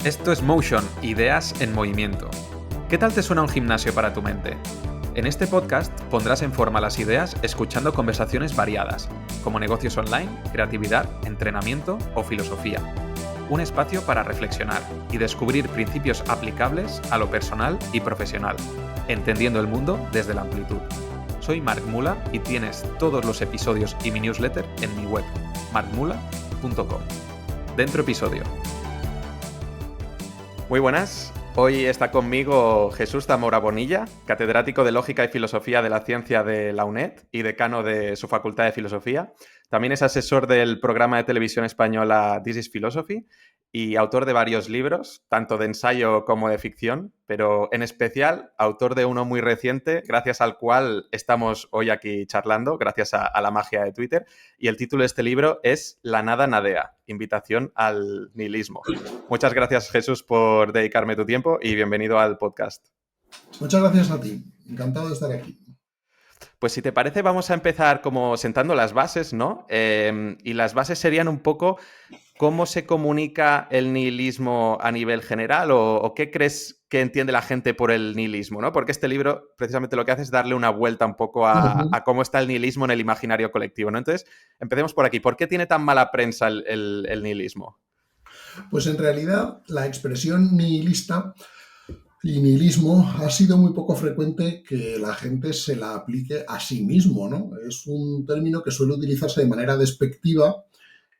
Esto es Motion, ideas en movimiento. ¿Qué tal te suena un gimnasio para tu mente? En este podcast pondrás en forma las ideas escuchando conversaciones variadas, como negocios online, creatividad, entrenamiento o filosofía. Un espacio para reflexionar y descubrir principios aplicables a lo personal y profesional, entendiendo el mundo desde la amplitud. Soy Marc Mula y tienes todos los episodios y mi newsletter en mi web, marcmula.com. Dentro episodio. Muy buenas. Hoy está conmigo Jesús Zamora Bonilla, catedrático de Lógica y Filosofía de la Ciencia de la UNED y decano de su Facultad de Filosofía. También es asesor del programa de televisión española This is Philosophy y autor de varios libros, tanto de ensayo como de ficción, pero en especial autor de uno muy reciente, gracias al cual estamos hoy aquí charlando, gracias a la magia de Twitter. Y el título de este libro es La nada nadea, invitación al nihilismo. Muchas gracias, Jesús, por dedicarme tu tiempo y bienvenido al podcast. Muchas gracias a ti. Encantado de estar aquí. Pues si te parece, vamos a empezar como sentando las bases, ¿no? Y las bases serían un poco cómo se comunica el nihilismo a nivel general o qué crees que entiende la gente por el nihilismo, ¿no? Porque este libro precisamente lo que hace es darle una vuelta un poco a cómo está el nihilismo en el imaginario colectivo, ¿no? Entonces, empecemos por aquí. ¿Por qué tiene tan mala prensa el nihilismo? Pues en realidad la expresión nihilista y nihilismo ha sido muy poco frecuente que la gente se la aplique a sí mismo, ¿no? Es un término que suele utilizarse de manera despectiva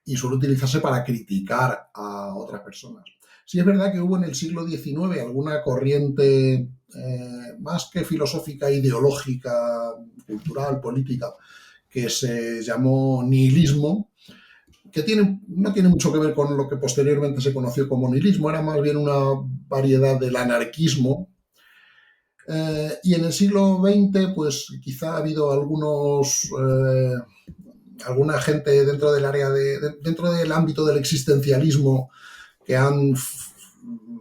y suele utilizarse para criticar a otras personas. Sí es verdad que hubo en el siglo XIX alguna corriente más que filosófica, ideológica, cultural, política, que se llamó nihilismo, que no tiene mucho que ver con lo que posteriormente se conoció como nihilismo, era más bien una variedad del anarquismo. Y en el siglo XX, pues quizá ha habido alguna gente dentro del área dentro del ámbito del existencialismo que han,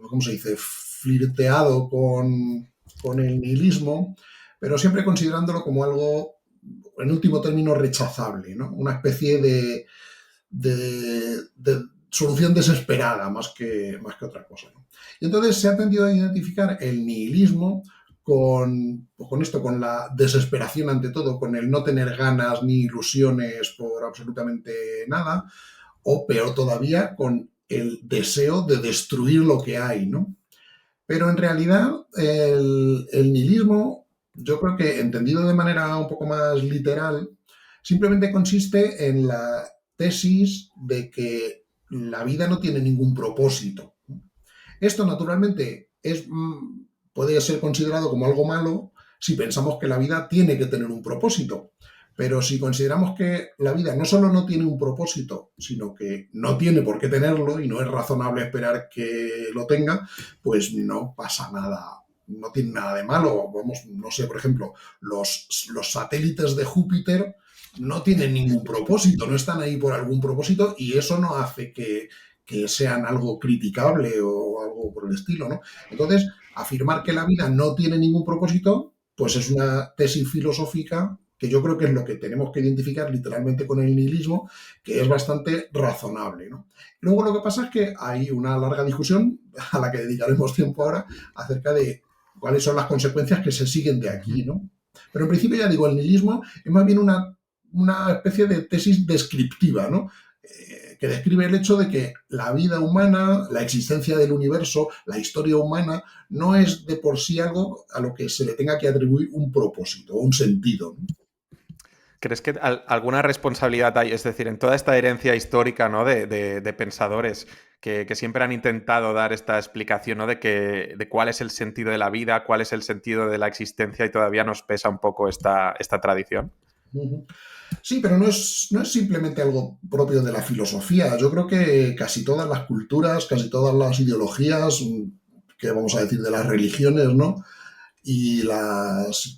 ¿cómo se dice?, flirteado con el nihilismo, pero siempre considerándolo como algo, en último término, rechazable, ¿no? Una especie de solución desesperada más que otra cosa, ¿no? Y entonces se ha tendido a identificar el nihilismo con la desesperación ante todo, con el no tener ganas ni ilusiones por absolutamente nada, o peor todavía, con el deseo de destruir lo que hay, ¿no? Pero en realidad el nihilismo, yo creo que entendido de manera un poco más literal, simplemente consiste en la tesis de que la vida no tiene ningún propósito. Esto naturalmente puede ser considerado como algo malo si pensamos que la vida tiene que tener un propósito. Pero si consideramos que la vida no solo no tiene un propósito, sino que no tiene por qué tenerlo y no es razonable esperar que lo tenga, pues no pasa nada, no tiene nada de malo. Vamos, no sé, por ejemplo, los satélites de Júpiter no tienen ningún propósito, no están ahí por algún propósito y eso no hace que sean algo criticable o algo por el estilo, ¿no? Entonces, afirmar que la vida no tiene ningún propósito, pues es una tesis filosófica que yo creo que es lo que tenemos que identificar literalmente con el nihilismo, que es bastante razonable, ¿no? Luego lo que pasa es que hay una larga discusión, a la que dedicaremos tiempo ahora, acerca de cuáles son las consecuencias que se siguen de aquí, ¿no? Pero en principio, ya digo, el nihilismo es más bien una especie de tesis descriptiva, ¿no? Que describe el hecho de que la vida humana, la existencia del universo, la historia humana, no es de por sí algo a lo que se le tenga que atribuir un propósito o un sentido, ¿no? ¿Crees que alguna responsabilidad hay? Es decir, en toda esta herencia histórica, ¿no?, de pensadores que siempre han intentado dar esta explicación, ¿no?, de cuál es el sentido de la vida, cuál es el sentido de la existencia, y todavía nos pesa un poco esta tradición. Sí, pero no es simplemente algo propio de la filosofía. Yo creo que casi todas las culturas, casi todas las ideologías, que vamos a decir de las religiones, ¿no?, y las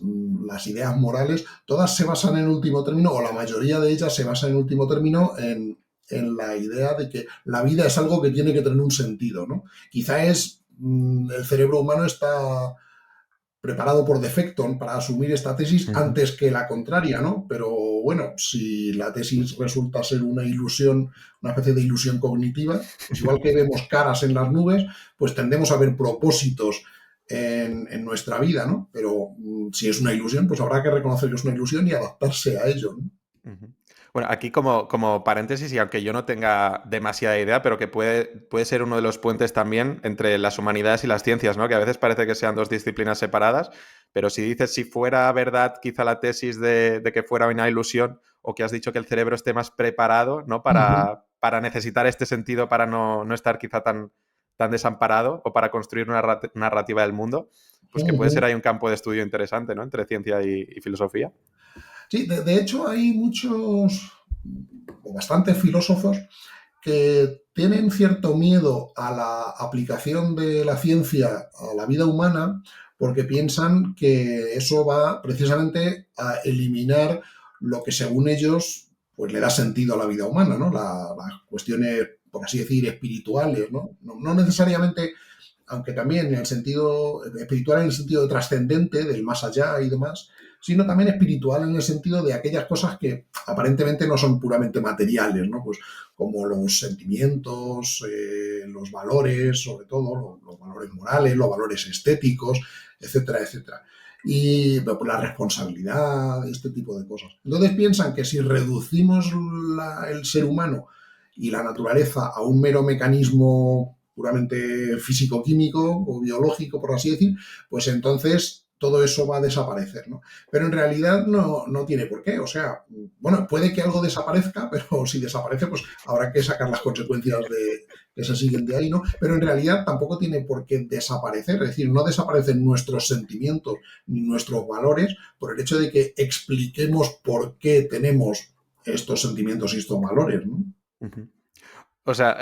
ideas morales, todas se basan en último término, o la mayoría de ellas se basan en último término en la idea de que la vida es algo que tiene que tener un sentido, ¿no? Quizá el cerebro humano está preparado por defecto para asumir esta tesis antes que la contraria, ¿no? Pero bueno, si la tesis resulta ser una ilusión, una especie de ilusión cognitiva, pues igual que vemos caras en las nubes, pues tendemos a ver propósitos en nuestra vida, ¿no? Pero si es una ilusión, pues habrá que reconocer que es una ilusión y adaptarse a ello, ¿no? Ujú. Bueno, aquí como paréntesis, y aunque yo no tenga demasiada idea, pero que puede ser uno de los puentes también entre las humanidades y las ciencias, ¿no? Que a veces parece que sean dos disciplinas separadas, pero si dices si fuera verdad quizá la tesis de que fuera una ilusión, o que has dicho que el cerebro esté más preparado, ¿no? Ujú, Para necesitar este sentido, para no estar quizá tan desamparado, o para construir una narrativa del mundo, pues que puede ser ujú. ahí un campo de estudio interesante, ¿no? Entre ciencia y filosofía. Sí, de hecho hay muchos, o bastantes filósofos que tienen cierto miedo a la aplicación de la ciencia a la vida humana porque piensan que eso va precisamente a eliminar lo que según ellos pues le da sentido a la vida humana, ¿no? Las cuestiones, por así decir, espirituales, ¿no? No necesariamente, aunque también en el sentido espiritual, en el sentido trascendente, del más allá y demás, sino también espiritual en el sentido de aquellas cosas que aparentemente no son puramente materiales, ¿no? Pues como los sentimientos, los valores, sobre todo los valores morales, los valores estéticos, etcétera, etcétera. Y pues, la responsabilidad, este tipo de cosas. Entonces piensan que si reducimos el ser humano y la naturaleza a un mero mecanismo puramente físico-químico o biológico, por así decir, pues entonces todo eso va a desaparecer, ¿no? Pero en realidad no tiene por qué. O sea, bueno, puede que algo desaparezca, pero si desaparece, pues habrá que sacar las consecuencias de que se siguen de ahí, ¿no? Pero en realidad tampoco tiene por qué desaparecer. Es decir, no desaparecen nuestros sentimientos ni nuestros valores por el hecho de que expliquemos por qué tenemos estos sentimientos y estos valores, ¿no? Ujú. O sea,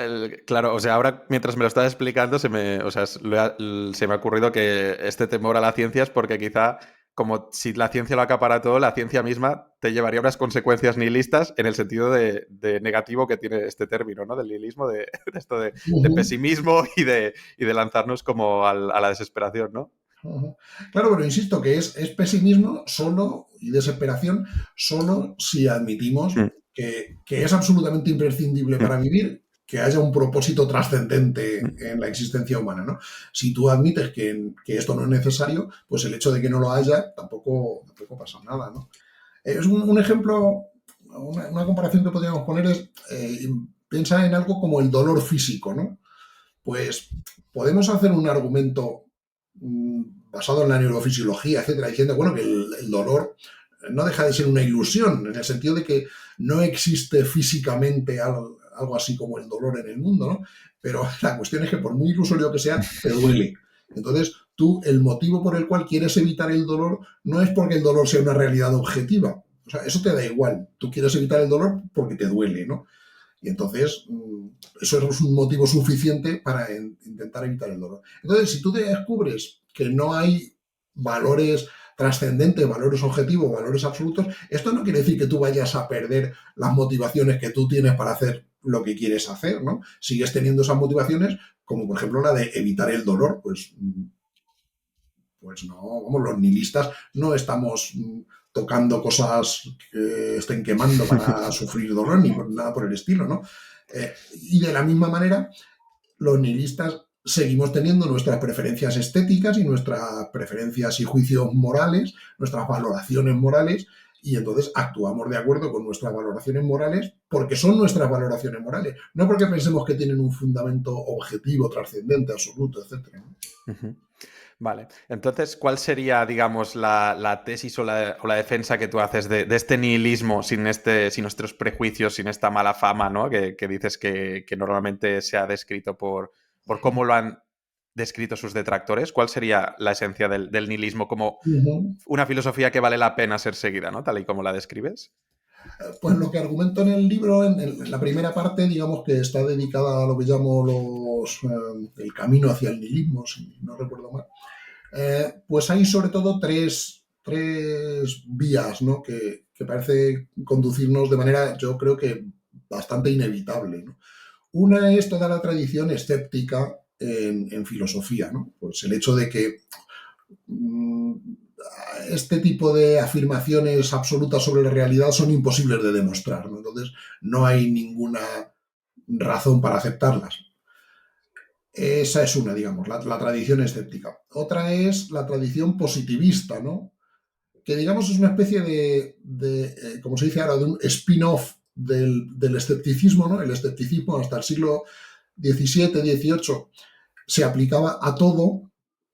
claro, o sea, ahora mientras me lo estás explicando, o sea, se me ha ocurrido que este temor a la ciencia es porque quizá, como si la ciencia lo acapara todo, la ciencia misma te llevaría a unas consecuencias nihilistas en el sentido de negativo que tiene este término, ¿no? Del nihilismo, de esto de Uh-huh. pesimismo y de lanzarnos como a la desesperación, ¿no? Ujú. Claro, pero insisto que es pesimismo solo y desesperación solo si admitimos Mm, que es absolutamente imprescindible mm, para vivir que haya un propósito trascendente mm, en la existencia humana, ¿no? Si tú admites que esto no es necesario, pues el hecho de que no lo haya tampoco pasa nada, ¿no? Es un ejemplo, una comparación que podríamos poner es, piensa en algo como el dolor físico, ¿no? Pues podemos hacer un argumento basado en la neurofisiología, etcétera, diciendo, bueno, que el dolor no deja de ser una ilusión, en el sentido de que no existe físicamente algo así como el dolor en el mundo, ¿no? Pero la cuestión es que por muy ilusorio que sea, te duele. Entonces, tú, el motivo por el cual quieres evitar el dolor no es porque el dolor sea una realidad objetiva. O sea, eso te da igual. Tú quieres evitar el dolor porque te duele, ¿no? Y entonces, eso es un motivo suficiente para intentar evitar el dolor. Entonces, si tú descubres que no hay valores trascendentes, valores objetivos, valores absolutos, esto no quiere decir que tú vayas a perder las motivaciones que tú tienes para hacer lo que quieres hacer, ¿no? Sigues teniendo esas motivaciones, como por ejemplo la de evitar el dolor, pues no, vamos, los nihilistas no estamos tocando cosas que estén quemando para sufrir dolor ni por nada por el estilo, ¿no? Y de la misma manera, los nihilistas seguimos teniendo nuestras preferencias estéticas y nuestras preferencias y juicios morales, nuestras valoraciones morales, y entonces actuamos de acuerdo con nuestras valoraciones morales porque son nuestras valoraciones morales, no porque pensemos que tienen un fundamento objetivo, trascendente, absoluto, etcétera, ¿no? ujú. Vale, entonces, ¿cuál sería, digamos, la tesis o la defensa que tú haces de este nihilismo sin nuestros prejuicios, sin esta mala fama, ¿no? Que dices que normalmente se ha descrito por cómo lo han descrito sus detractores? ¿Cuál sería la esencia del nihilismo como Uh-huh. una filosofía que vale la pena ser seguida, ¿no? Tal y como la describes. Pues lo que argumento en el libro, en la primera parte, digamos que está dedicada a lo que llamo el camino hacia el nihilismo, si no recuerdo mal. Pues hay sobre todo tres vías, ¿no? Que parece conducirnos de manera, yo creo que bastante inevitable, ¿no? Una es toda la tradición escéptica en filosofía, ¿no? Pues el hecho de que este tipo de afirmaciones absolutas sobre la realidad son imposibles de demostrar, ¿no? Entonces, no hay ninguna razón para aceptarlas. Esa es una, digamos, la tradición escéptica. Otra es la tradición positivista, ¿no? Que digamos es una especie como se dice ahora, de un spin-off del escepticismo, ¿no? El escepticismo hasta el siglo XVII, XVIII se aplicaba a todo,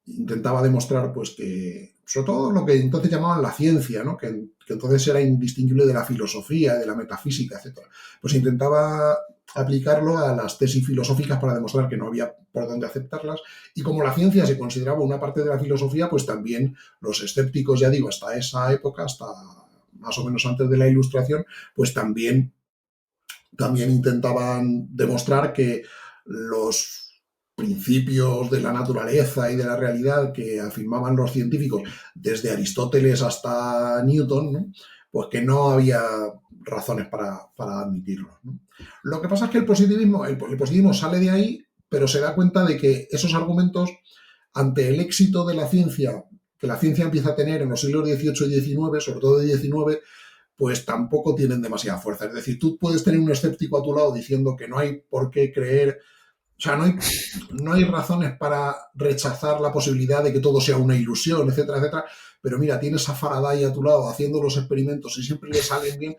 intentaba demostrar pues que, sobre todo lo que entonces llamaban la ciencia, ¿no? Que entonces era indistinguible de la filosofía, de la metafísica, etc. Pues intentaba aplicarlo a las tesis filosóficas para demostrar que no había por dónde aceptarlas. Y como la ciencia se consideraba una parte de la filosofía, pues también los escépticos, ya digo, hasta esa época, hasta más o menos antes de la Ilustración, pues también intentaban demostrar que los principios de la naturaleza y de la realidad que afirmaban los científicos desde Aristóteles hasta Newton, ¿no? Pues que no había razones para admitirlos, ¿no? Lo que pasa es que el positivismo sale de ahí, pero se da cuenta de que esos argumentos, ante el éxito de la ciencia, que la ciencia empieza a tener en los siglos XVIII y XIX, sobre todo de XIX, pues tampoco tienen demasiada fuerza. Es decir, tú puedes tener un escéptico a tu lado diciendo que no hay por qué creer, o sea, no hay razones para rechazar la posibilidad de que todo sea una ilusión, etcétera, etcétera. Pero mira, tienes a Faraday a tu lado haciendo los experimentos y siempre le salen bien.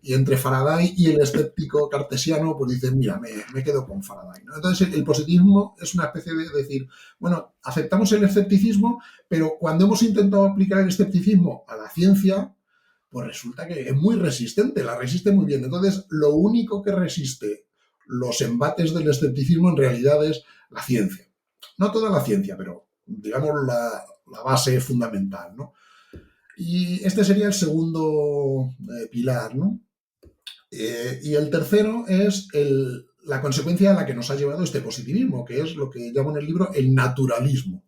Y entre Faraday y el escéptico cartesiano, pues dices, mira, me quedo con Faraday, ¿no? Entonces, el positivismo es una especie de decir, bueno, aceptamos el escepticismo, pero cuando hemos intentado aplicar el escepticismo a la ciencia, pues resulta que es muy resistente, la resiste muy bien. Entonces, lo único que resiste los embates del escepticismo en realidad es la ciencia. No toda la ciencia, pero digamos la base fundamental, ¿no? Y este sería el segundo pilar, ¿no? Y el tercero es la consecuencia a la que nos ha llevado este positivismo, que es lo que llamo en el libro el naturalismo.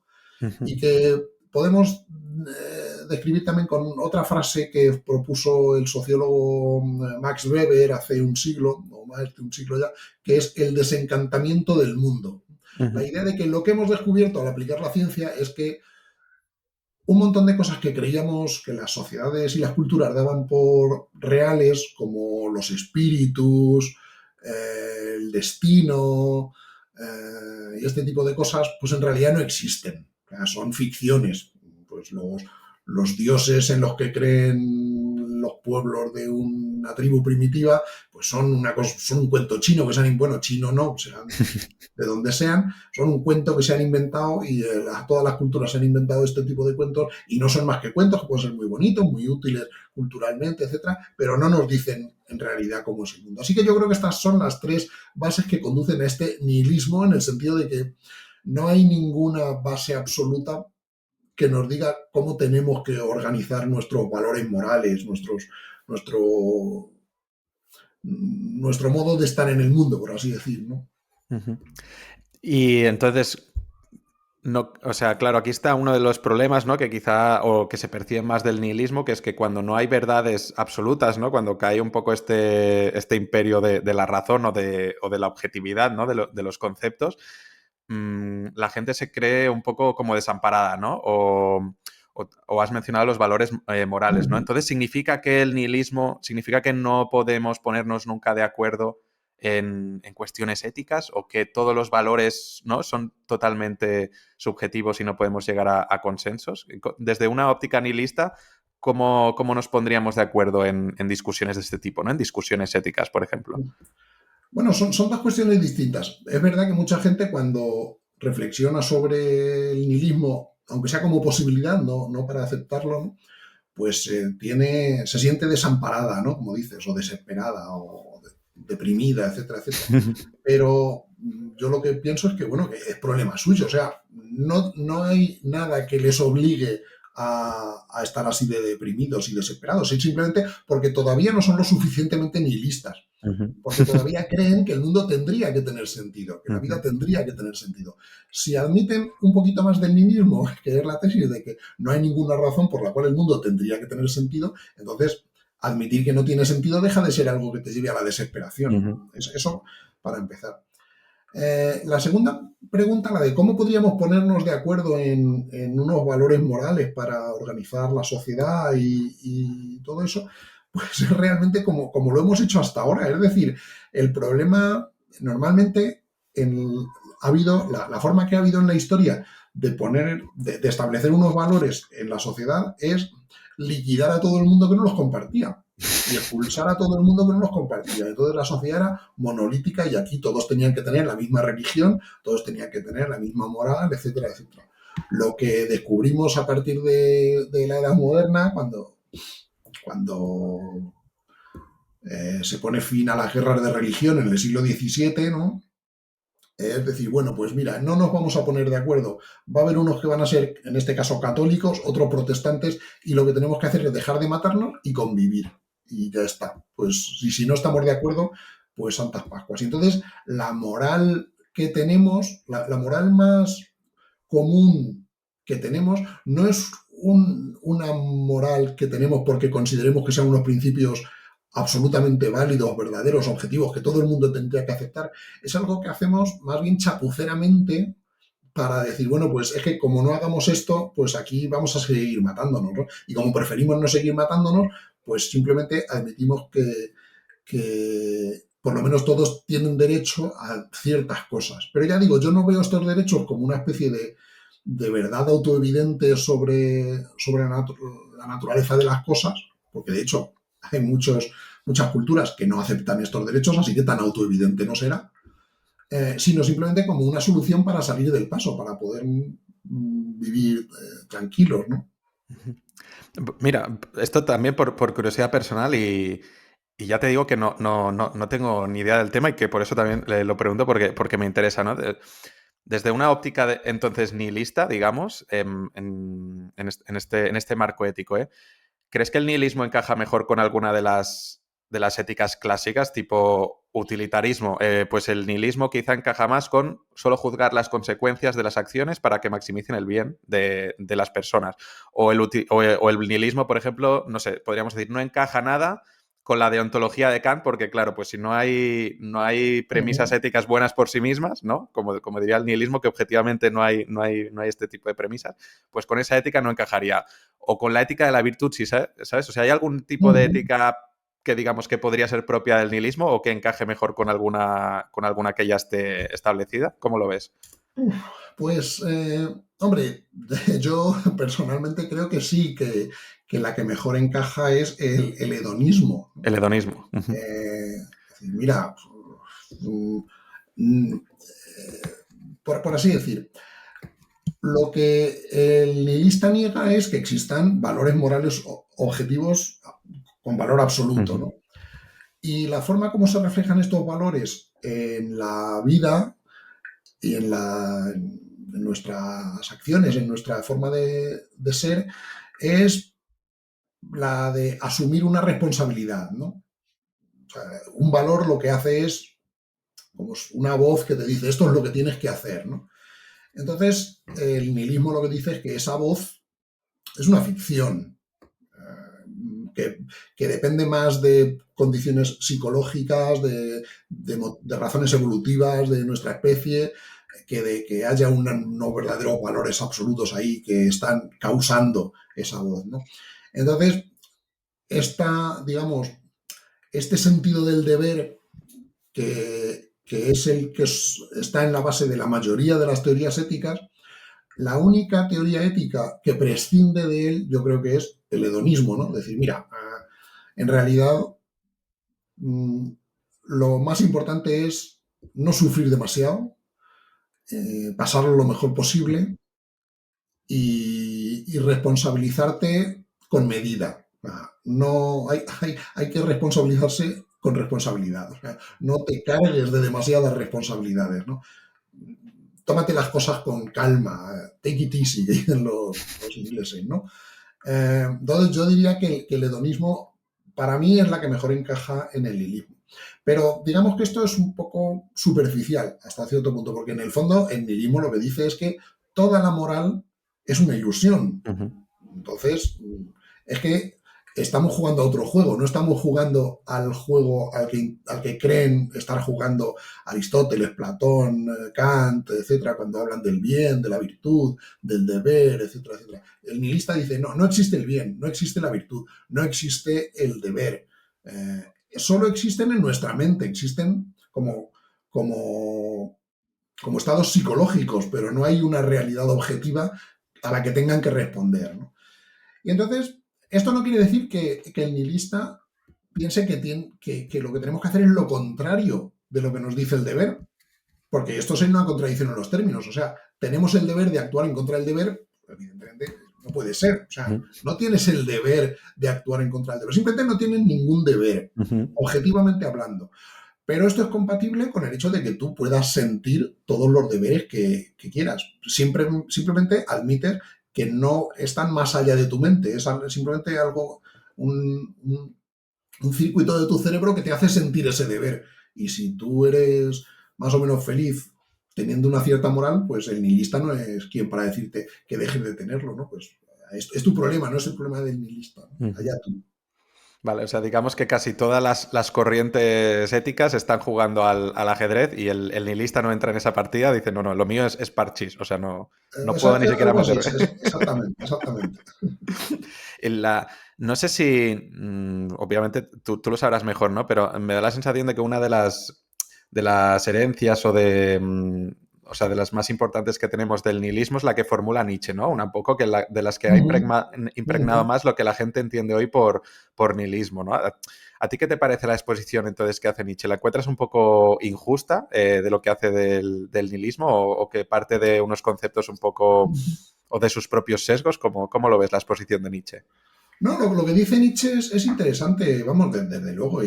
Y que podemos describir también con otra frase que propuso el sociólogo Max Weber hace un siglo, o más de un siglo ya, que es el desencantamiento del mundo. La idea de que lo que hemos descubierto al aplicar la ciencia es que un montón de cosas que creíamos que las sociedades y las culturas daban por reales, como los espíritus, el destino y este tipo de cosas, pues en realidad no existen. O sea, son ficciones. Pues los dioses en los que creen los pueblos de una tribu primitiva, pues son son un cuento chino que se han, bueno, chino no, serán de donde sean, son un cuento que se han inventado y todas las culturas se han inventado este tipo de cuentos y no son más que cuentos que pueden ser muy bonitos, muy útiles culturalmente, etcétera, pero no nos dicen en realidad cómo es el mundo. Así que yo creo que estas son las tres bases que conducen a este nihilismo, en el sentido de que no hay ninguna base absoluta que nos diga cómo tenemos que organizar nuestros valores morales, nuestro modo de estar en el mundo, por así decir, ¿no? Y entonces, no, o sea, claro, aquí está uno de los problemas, ¿no? Que quizá, o que se percibe más del nihilismo, que es que cuando no hay verdades absolutas, ¿no? Cuando cae un poco este imperio de la razón o de la objetividad, ¿no? De los conceptos, la gente se cree un poco como desamparada, ¿no? O has mencionado los valores morales, ¿no? Entonces, ¿significa que el nihilismo, significa que no podemos ponernos nunca de acuerdo en cuestiones éticas, o que todos los valores, ¿no? Son totalmente subjetivos y no podemos llegar a consensos? Desde una óptica nihilista, ¿cómo nos pondríamos de acuerdo en discusiones de este tipo, ¿no? En discusiones éticas, por ejemplo. Bueno, son dos cuestiones distintas. Es verdad que mucha gente, cuando reflexiona sobre el nihilismo, aunque sea como posibilidad, no para aceptarlo, ¿no? Pues se siente desamparada, ¿no? Como dices, o desesperada, o deprimida, etcétera, etcétera. Pero yo lo que pienso es que, bueno, que es problema suyo. O sea, no hay nada que les obligue a estar así de deprimidos y desesperados. Es simplemente porque todavía no son lo suficientemente nihilistas. Porque todavía creen que el mundo tendría que tener sentido, que la vida tendría que tener sentido. Si admiten un poquito más del nihilismo, que es la tesis de que no hay ninguna razón por la cual el mundo tendría que tener sentido, entonces admitir que no tiene sentido deja de ser algo que te lleve a la desesperación. Eso para empezar. La segunda pregunta, la de cómo podríamos ponernos de acuerdo en unos valores morales para organizar la sociedad y todo eso, pues es realmente como lo hemos hecho hasta ahora. Es decir, el problema normalmente ha habido, la forma que ha habido en la historia de establecer unos valores en la sociedad es liquidar a todo el mundo que no los compartía y expulsar a todo el mundo que no los compartía. Entonces la sociedad era monolítica y aquí todos tenían que tener la misma religión, todos tenían que tener la misma moral, etcétera, etcétera. Lo que descubrimos a partir de la Edad Moderna, cuando se pone fin a las guerras de religión en el siglo XVII, ¿no? Es decir, bueno, pues mira, no nos vamos a poner de acuerdo. Va a haber unos que van a ser, en este caso, católicos, otros protestantes, y lo que tenemos que hacer es dejar de matarnos y convivir. Y ya está. Pues si no estamos de acuerdo, pues Santas Pascuas. Y entonces, la moral que tenemos, la moral más común que tenemos, no es una moral que tenemos porque consideremos que sean unos principios absolutamente válidos, verdaderos, objetivos, que todo el mundo tendría que aceptar. Es algo que hacemos más bien chapuceramente para decir, bueno, pues es que como no hagamos esto, pues aquí vamos a seguir matándonos, ¿no? Y como preferimos no seguir matándonos, pues simplemente admitimos que por lo menos todos tienen derecho a ciertas cosas. Pero ya digo, yo no veo estos derechos como una especie de verdad autoevidente sobre la naturaleza de las cosas, porque de hecho hay muchas culturas que no aceptan estos derechos, así que tan autoevidente no será, sino simplemente como una solución para salir del paso, para poder vivir tranquilos, ¿no? Mira, esto también por curiosidad personal y ya te digo que no tengo ni idea del tema y que por eso también lo pregunto porque me interesa, ¿no? Desde una óptica entonces nihilista, digamos, en este marco ético, ¿eh? ¿Crees que el nihilismo encaja mejor con alguna de las éticas clásicas, tipo utilitarismo? Pues el nihilismo quizá encaja más con solo juzgar las consecuencias de las acciones para que maximicen el bien de las personas. O el nihilismo, por ejemplo, no sé, podríamos decir, no encaja nada con la deontología de Kant, porque claro, pues si no hay Uh premisas -huh. éticas buenas por sí mismas, ¿no? Como diría el nihilismo, que objetivamente no hay este tipo de premisas, pues con esa ética no encajaría. O con la ética de la virtud, ¿sí sabes? O sea, ¿hay algún Uh tipo de -huh. ética que digamos que podría ser propia del nihilismo o que encaje mejor con alguna que ya esté establecida? ¿Cómo lo ves? Pues, hombre, yo personalmente creo que sí, que la que mejor encaja es el hedonismo, ¿no? El hedonismo. Mira, mm, mm, por así decir, lo que el nihilista niega es que existan valores morales objetivos con valor absoluto, ¿no? Y la forma como se reflejan estos valores en la vida y en nuestras acciones, en nuestra forma de ser, es la de asumir una responsabilidad, ¿no? O sea, un valor lo que hace es como una voz que te dice esto es lo que tienes que hacer, ¿no? Entonces, el nihilismo lo que dice es que esa voz es una ficción, que depende más de condiciones psicológicas, de razones evolutivas de nuestra especie, que de que haya unos verdaderos valores absolutos ahí que están causando esa voz, ¿no? Entonces, digamos, este sentido del deber que es el que está en la base de la mayoría de las teorías éticas, la única teoría ética que prescinde de él, yo creo que es el hedonismo, ¿no? Es decir, mira, en realidad lo más importante es no sufrir demasiado, pasarlo lo mejor posible y responsabilizarte con medida. No hay que responsabilizarse con responsabilidad. O sea, no te cargues de demasiadas responsabilidades, ¿no? Tómate las cosas con calma, take it easy, que dicen los ingleses, ¿no? Entonces yo diría que el hedonismo para mí es la que mejor encaja en el nihilismo. Pero digamos que esto es un poco superficial hasta cierto punto, porque en el fondo el nihilismo lo que dice es que toda la moral es una ilusión. Uh -huh. Entonces, es que estamos jugando a otro juego, no estamos jugando al juego al que creen estar jugando Aristóteles, Platón, Kant, etcétera, cuando hablan del bien, de la virtud, del deber, etcétera, etcétera. El nihilista dice, no, no existe el bien, no existe la virtud, no existe el deber. Solo existen en nuestra mente, existen como, como estados psicológicos, pero no hay una realidad objetiva a la que tengan que responder, ¿no? Y entonces, esto no quiere decir que el nihilista piense que lo que tenemos que hacer es lo contrario de lo que nos dice el deber, porque esto sería una contradicción en los términos. O sea, tenemos el deber de actuar en contra del deber, evidentemente no puede ser. O sea, no tienes el deber de actuar en contra del deber, simplemente no tienes ningún deber, objetivamente hablando. Pero esto es compatible con el hecho de que tú puedas sentir todos los deberes que quieras. Simplemente admites que no están más allá de tu mente, es simplemente algo, un circuito de tu cerebro que te hace sentir ese deber. Y si tú eres más o menos feliz teniendo una cierta moral, pues el nihilista no es quien para decirte que dejes de tenerlo, ¿no? Pues es tu problema, no es el problema del nihilista, ¿no? Allá tú. Vale, o sea, digamos que casi todas las corrientes éticas están jugando al ajedrez y el nihilista no entra en esa partida, dice, no, no, lo mío es parchís, o sea, no puedo ni siquiera Algo así, meterme. exactamente, exactamente. No sé si, obviamente, tú lo sabrás mejor, ¿no? Pero me da la sensación de que una de las herencias o sea, de las más importantes que tenemos del nihilismo es la que formula Nietzsche, ¿no? Un poco que de las que ha impregnado más lo que la gente entiende hoy por nihilismo, ¿no? ¿A ti qué te parece la exposición entonces que hace Nietzsche? ¿La encuentras un poco injusta de lo que hace del nihilismo o que parte de unos conceptos un poco o de sus propios sesgos? ¿Cómo lo ves la exposición de Nietzsche? No, lo que dice Nietzsche es interesante, vamos, desde luego,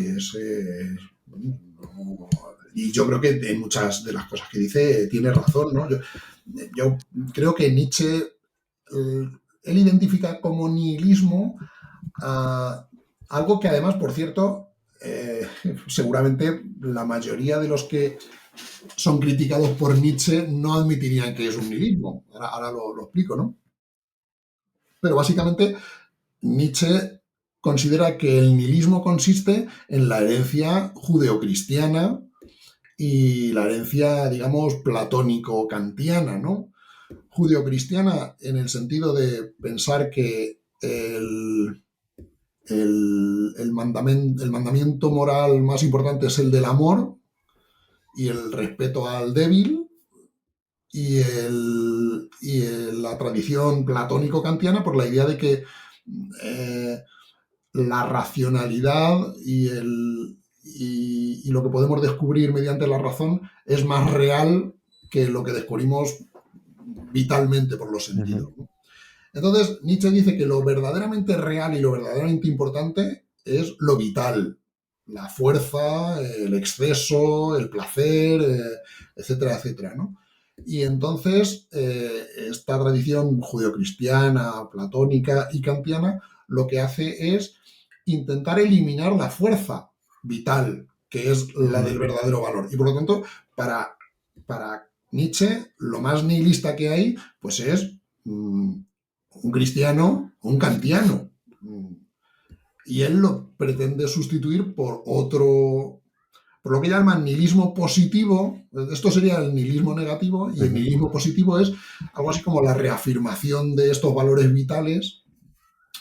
y yo creo que en muchas de las cosas que dice tiene razón, ¿no? Yo creo que Nietzsche, él identifica como nihilismo algo que además, por cierto, seguramente la mayoría de los que son criticados por Nietzsche no admitirían que es un nihilismo. Ahora lo explico, ¿no? Pero básicamente Nietzsche considera que el nihilismo consiste en la herencia judeocristiana y la herencia, digamos, platónico-kantiana, ¿no? Judeocristiana en el sentido de pensar que el mandamiento moral más importante es el del amor y el respeto al débil, la tradición platónico-kantiana por la idea de que la racionalidad y lo que podemos descubrir mediante la razón es más real que lo que descubrimos vitalmente por los sentidos, ¿no? Entonces, Nietzsche dice que lo verdaderamente real y lo verdaderamente importante es lo vital, la fuerza, el exceso, el placer, etcétera, etcétera, ¿no? Y entonces, esta tradición judeocristiana, platónica y kantiana lo que hace es intentar eliminar la fuerza vital, que es la del verdadero valor. Y por lo tanto, para Nietzsche, lo más nihilista que hay, pues es un cristiano o un kantiano. Y él lo pretende sustituir por otro, por lo que llaman nihilismo positivo. Esto sería el nihilismo negativo y el nihilismo positivo es algo así como la reafirmación de estos valores vitales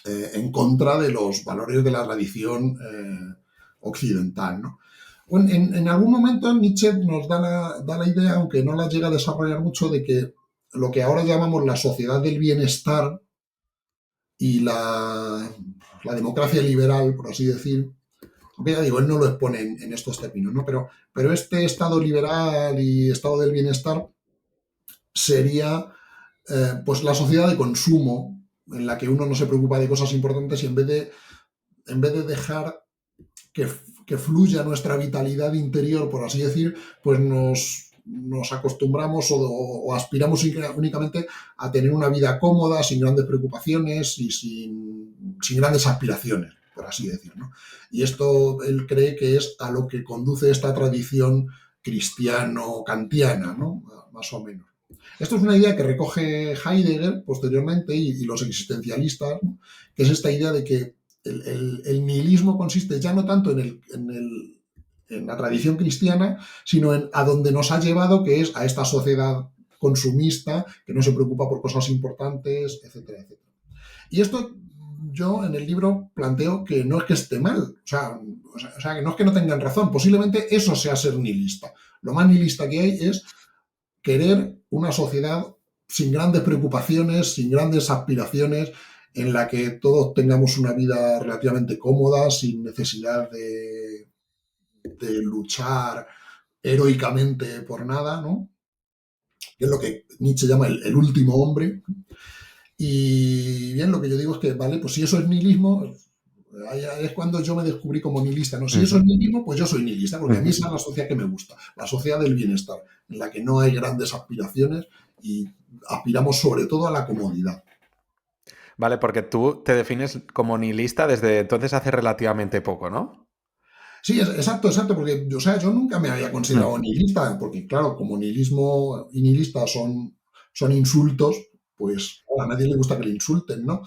en contra de los valores de la tradición occidental, ¿no? Bueno, en algún momento Nietzsche nos da la idea, aunque no la llega a desarrollar mucho, de que lo que ahora llamamos la sociedad del bienestar y la democracia liberal, por así decir, aunque ya digo, él no lo expone en estos términos, ¿no? Pero este estado liberal y estado del bienestar sería pues la sociedad de consumo en la que uno no se preocupa de cosas importantes y en vez de dejar que fluya nuestra vitalidad interior, por así decir, pues nos acostumbramos o aspiramos únicamente a tener una vida cómoda, sin grandes preocupaciones y sin grandes aspiraciones, por así decir, ¿no? Y esto él cree que es a lo que conduce esta tradición cristiano-kantiana, ¿no? Más o menos. Esto es una idea que recoge Heidegger posteriormente y los existencialistas, ¿no? Que es esta idea de que el nihilismo consiste ya no tanto en la tradición cristiana, sino en a donde nos ha llevado, que es a esta sociedad consumista, que no se preocupa por cosas importantes, etcétera, etcétera. Y esto yo en el libro planteo que no es que esté mal, o sea, que no es que no tengan razón, posiblemente eso sea ser nihilista. Lo más nihilista que hay es querer una sociedad sin grandes preocupaciones, sin grandes aspiraciones, en la que todos tengamos una vida relativamente cómoda, sin necesidad de luchar heroicamente por nada, ¿no? Que es lo que Nietzsche llama el último hombre. Y bien, lo que yo digo es que, vale, pues si eso es nihilismo, ahí es cuando yo me descubrí como nihilista, ¿no? Si eso es nihilismo, pues yo soy nihilista, porque a mí esa es la sociedad que me gusta, la sociedad del bienestar, en la que no hay grandes aspiraciones y aspiramos sobre todo a la comodidad. Vale, porque tú te defines como nihilista desde entonces hace relativamente poco, ¿no? Sí, exacto, exacto, porque o sea, yo nunca me había considerado nihilista, porque claro, como nihilismo y nihilista son insultos, pues a nadie le gusta que le insulten, ¿no?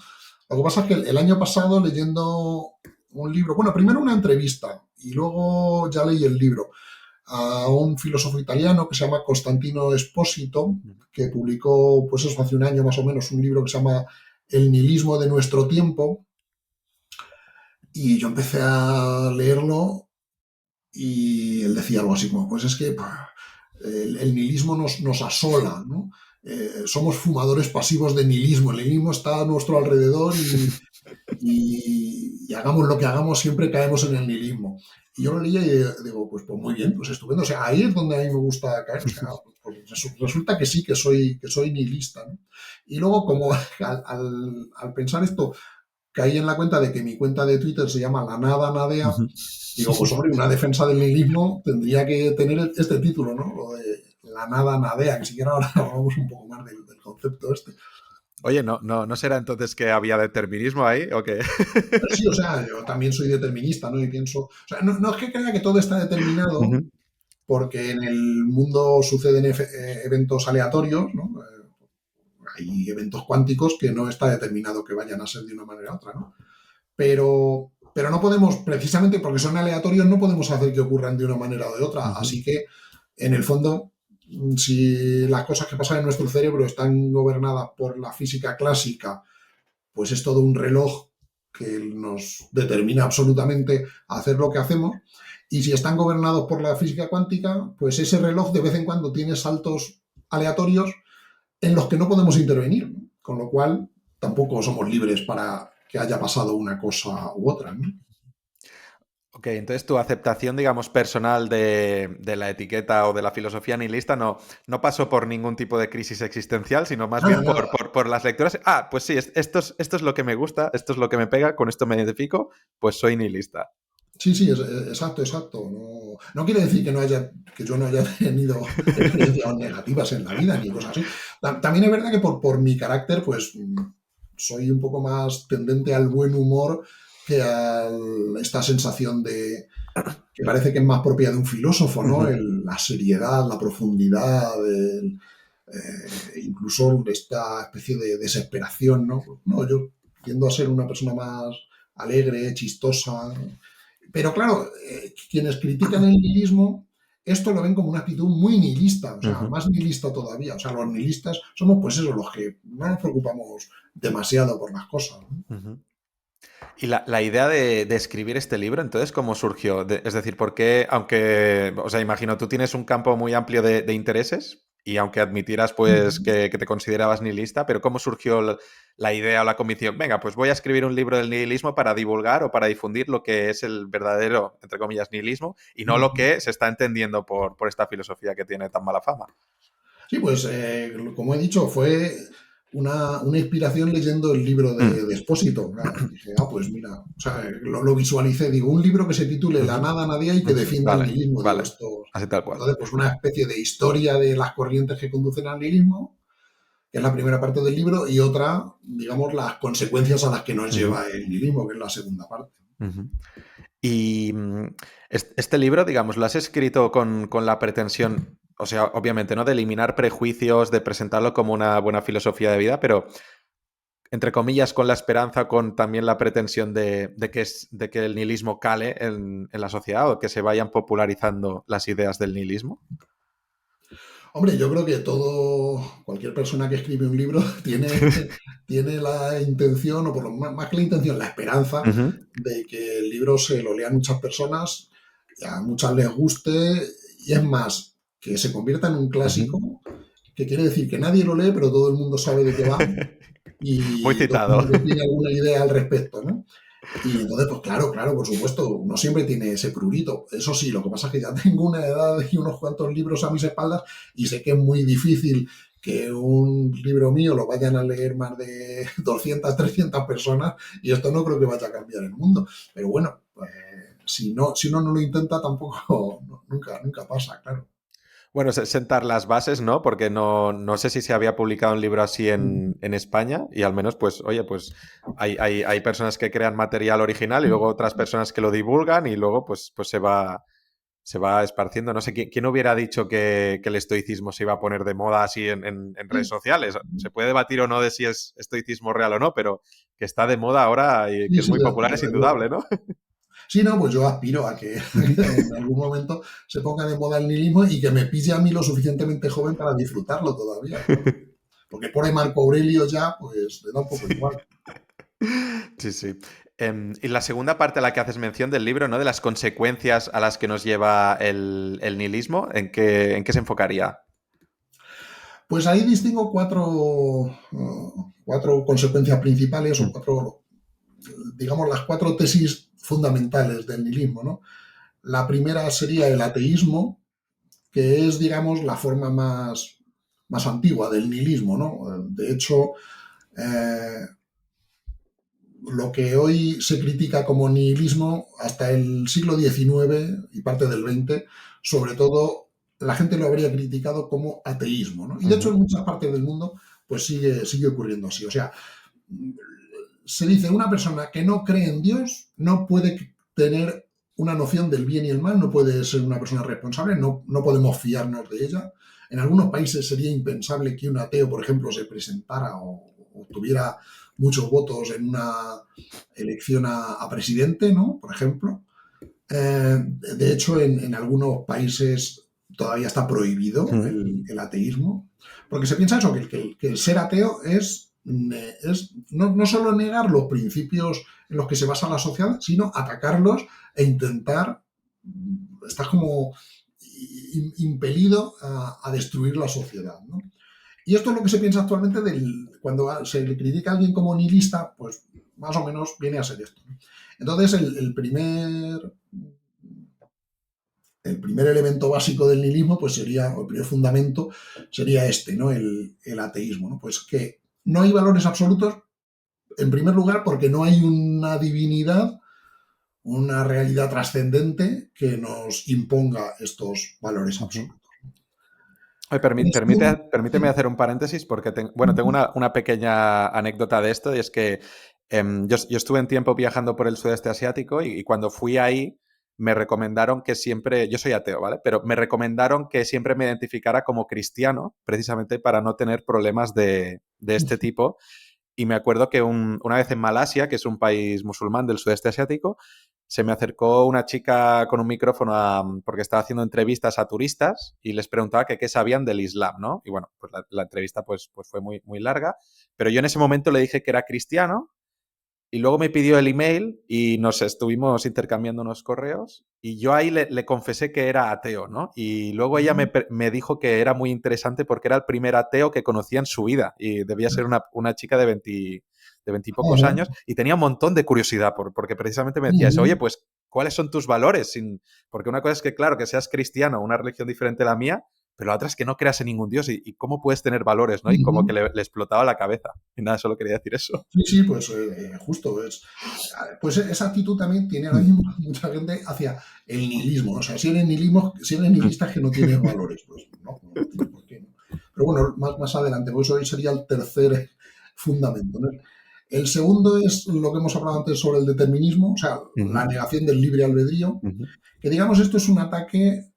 Lo que pasa es que el año pasado leyendo un libro, bueno, primero una entrevista y luego ya leí el libro a un filósofo italiano que se llama Costantino Espósito, que publicó, pues eso, hace un año más o menos, un libro que se llama El nihilismo de nuestro tiempo, y yo empecé a leerlo y él decía algo así como, pues es que el nihilismo nos asola, ¿no? Somos fumadores pasivos de nihilismo, el nihilismo está a nuestro alrededor y hagamos lo que hagamos, siempre caemos en el nihilismo. Y yo lo leía y digo, pues muy bien, pues estupendo. O sea, ahí es donde a mí me gusta caer. O sea, pues resulta que sí, que soy nihilista, ¿no? Y luego, como al pensar esto, caí en la cuenta de que mi cuenta de Twitter se llama La Nada Nadea. Digo, pues hombre, una defensa del nihilismo tendría que tener este título, ¿no? Lo de La Nada Nadea, que siquiera ahora hablamos un poco más del concepto este. Oye, ¿no será entonces que había determinismo ahí o qué? Pero sí, o sea, yo también soy determinista, ¿no? Y pienso, o sea, no es que crea que todo está determinado, porque en el mundo suceden eventos aleatorios, ¿no? Hay eventos cuánticos que no está determinado que vayan a ser de una manera u otra, ¿no? Pero no podemos, precisamente porque son aleatorios, no podemos hacer que ocurran de una manera o de otra. Así que, en el fondo, si las cosas que pasan en nuestro cerebro están gobernadas por la física clásica, pues es todo un reloj que nos determina absolutamente a hacer lo que hacemos. Y si están gobernados por la física cuántica, pues ese reloj de vez en cuando tiene saltos aleatorios en los que no podemos intervenir, ¿no? Con lo cual tampoco somos libres para que haya pasado una cosa u otra, ¿no? Ok, entonces tu aceptación, digamos, personal de la etiqueta o de la filosofía nihilista no pasó por ningún tipo de crisis existencial, sino más Nada, bien nada. por las lecturas. Ah, pues sí, esto es lo que me gusta, esto es lo que me pega, con esto me identifico, pues soy nihilista. Sí, sí, exacto, exacto. No quiere decir que yo no haya tenido experiencias negativas en la vida ni cosas así. También es verdad que por mi carácter, pues soy un poco más tendente al buen humor que a esta sensación de que parece que es más propia de un filósofo, ¿no? La seriedad, la profundidad, incluso esta especie de desesperación, ¿no? No, yo tiendo a ser una persona más alegre, chistosa. Pero claro, quienes critican el nihilismo, esto lo ven como una actitud muy nihilista, o sea, más nihilista todavía. O sea, los nihilistas somos pues eso, los que no nos preocupamos demasiado por las cosas, ¿no? Y la idea de escribir este libro, entonces, ¿cómo surgió? Es decir, ¿por qué, aunque, o sea, imagino, tú tienes un campo muy amplio de intereses y aunque admitieras, pues, que te considerabas nihilista, pero ¿cómo surgió la idea o la convicción? Venga, pues voy a escribir un libro del nihilismo para divulgar o para difundir lo que es el verdadero, entre comillas, nihilismo y no lo que se está entendiendo por esta filosofía que tiene tan mala fama. Sí, pues como he dicho, fue una inspiración leyendo el libro de Espósito. Dije, pues mira, o sea, lo visualicé, digo, un libro que se titule La nada nadie y que defienda el Vale, nihilismo. Digo, vale, esto. así tal cual. Entonces, pues una especie de historia de las corrientes que conducen al nihilismo, que es la primera parte del libro, y otra, digamos, las consecuencias a las que nos lleva el nihilismo, que es la segunda parte. Y este libro, digamos, lo has escrito con la pretensión, o sea, obviamente, ¿no? De eliminar prejuicios, de presentarlo como una buena filosofía de vida, pero entre comillas, con la esperanza, con también la pretensión de que el nihilismo cale en la sociedad o que se vayan popularizando las ideas del nihilismo? Hombre, yo creo que cualquier persona que escribe un libro tiene la intención, o por lo más que la intención, la esperanza Ujú, de que el libro se lo lean muchas personas, y a muchas les guste, y es más, que se convierta en un ujú. clásico, que quiere decir que nadie lo lee, pero todo el mundo sabe de qué va Muy y todo el citado. mundo tiene alguna idea al respecto, ¿no? Y entonces, pues claro, claro, por supuesto, uno siempre tiene ese prurito. Eso sí, lo que pasa es que ya tengo una edad y unos cuantos libros a mis espaldas y sé que es muy difícil que un libro mío lo vayan a leer más de 200, 300 personas y esto no creo que vaya a cambiar el mundo. Pero bueno, pues, si uno no lo intenta tampoco, nunca pasa, claro. Bueno, sentar las bases, ¿no? Porque no sé si se había publicado un libro así en España y al menos, pues, oye, pues hay personas que crean material original y luego otras personas que lo divulgan y luego, pues se va esparciendo. No sé, ¿quién hubiera dicho que el estoicismo se iba a poner de moda así en redes sociales? Se puede debatir o no de si es estoicismo real o no, pero que está de moda ahora y que Sí, es sí, muy popular es desde luego. indudable, ¿no? Sí, no, pues yo aspiro a que en algún momento se ponga de moda el nihilismo y que me pille a mí lo suficientemente joven para disfrutarlo todavía, claro. Porque pone Marco Aurelio ya, pues le da un poco igual. Sí, sí. Y la segunda parte a la que haces mención del libro, ¿no? De las consecuencias a las que nos lleva el nihilismo, en qué se enfocaría? Pues ahí distingo cuatro consecuencias principales o Mm, cuatro, digamos, las cuatro tesis fundamentales del nihilismo, ¿no? La primera sería el ateísmo, que es, digamos, la forma más antigua del nihilismo, ¿no? De hecho, eh, lo que hoy se critica como nihilismo hasta el siglo XIX y parte del XX, sobre todo la gente lo habría criticado como ateísmo, ¿no? Y de hecho ujú, en muchas partes del mundo pues sigue ocurriendo así. O sea, se dice una persona que no cree en Dios no puede tener una noción del bien y el mal, no puede ser una persona responsable, no podemos fiarnos de ella. En algunos países sería impensable que un ateo, por ejemplo, se presentara o tuviera muchos votos en una elección a presidente, ¿no? Por ejemplo. De hecho, en algunos países todavía está prohibido ujú. el ateísmo, porque se piensa eso, que el ser ateo es no solo negar los principios en los que se basa la sociedad, sino atacarlos e intentar, estás como impelido a destruir la sociedad, ¿no? Y esto es lo que se piensa actualmente cuando se le critica a alguien como nihilista, pues más o menos viene a ser esto, ¿no? Entonces, el primer elemento básico del nihilismo, pues sería, o el primer fundamento, sería este, ¿no? El ateísmo, ¿no? Pues que no hay valores absolutos, en primer lugar, porque no hay una divinidad, una realidad trascendente que nos imponga estos valores Ujú. absolutos. Oye, En segundo, permíteme sí. hacer un paréntesis porque tengo una pequeña anécdota de esto y es que yo estuve en tiempo viajando por el sudeste asiático y cuando fui ahí me recomendaron que siempre, yo soy ateo, ¿vale? Pero me recomendaron que siempre me identificara como cristiano precisamente para no tener problemas de este tipo. Y me acuerdo que una vez en Malasia, que es un país musulmán del sudeste asiático, se me acercó una chica con un micrófono porque estaba haciendo entrevistas a turistas y les preguntaba que qué sabían del Islam, ¿no? Y bueno, pues la entrevista pues fue muy larga, pero yo en ese momento le dije que era cristiano y luego me pidió el email y nos estuvimos intercambiando unos correos y yo ahí le confesé que era ateo, ¿no? Y luego ella me dijo que era muy interesante porque era el primer ateo que conocía en su vida y debía ser una chica de 20 y pocos Ajá. años y tenía un montón de curiosidad porque precisamente me decía eso, oye, Ujú. pues, ¿cuáles son tus valores? Porque una cosa es que, claro, que seas cristiano, una religión diferente a la mía, pero la otra es que no creas en ningún Dios y cómo puedes tener valores, ¿no? Y como que Ujú. le explotaba la cabeza. Y nada, solo quería decir eso. Sí, sí, pues justo es. Pues esa actitud también tiene ahora mismo mucha gente hacia el nihilismo, ¿no? O sea, si eres nihilista es que no tienes valores, pues no tiene por qué, ¿no? Pero bueno, más adelante, pues hoy sería el tercer fundamento, ¿no? El segundo es lo que hemos hablado antes sobre el determinismo, o sea, la Ujú, negación del libre albedrío, ujú, que digamos esto es un ataque,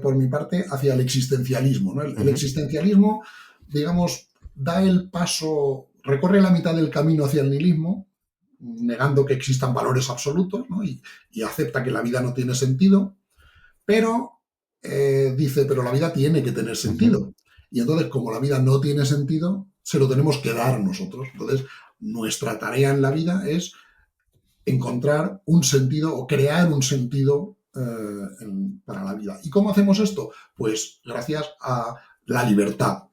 por mi parte, hacia el existencialismo, ¿no? El ujú, existencialismo, digamos, da el paso recorre la mitad del camino hacia el nihilismo, negando que existan valores absolutos, ¿no? Y acepta que la vida no tiene sentido, pero dice, pero la vida tiene que tener sentido. Y entonces, como la vida no tiene sentido, se lo tenemos que dar nosotros. Entonces, nuestra tarea en la vida es encontrar un sentido o crear un sentido para la vida. ¿Y cómo hacemos esto? Pues gracias a la libertad.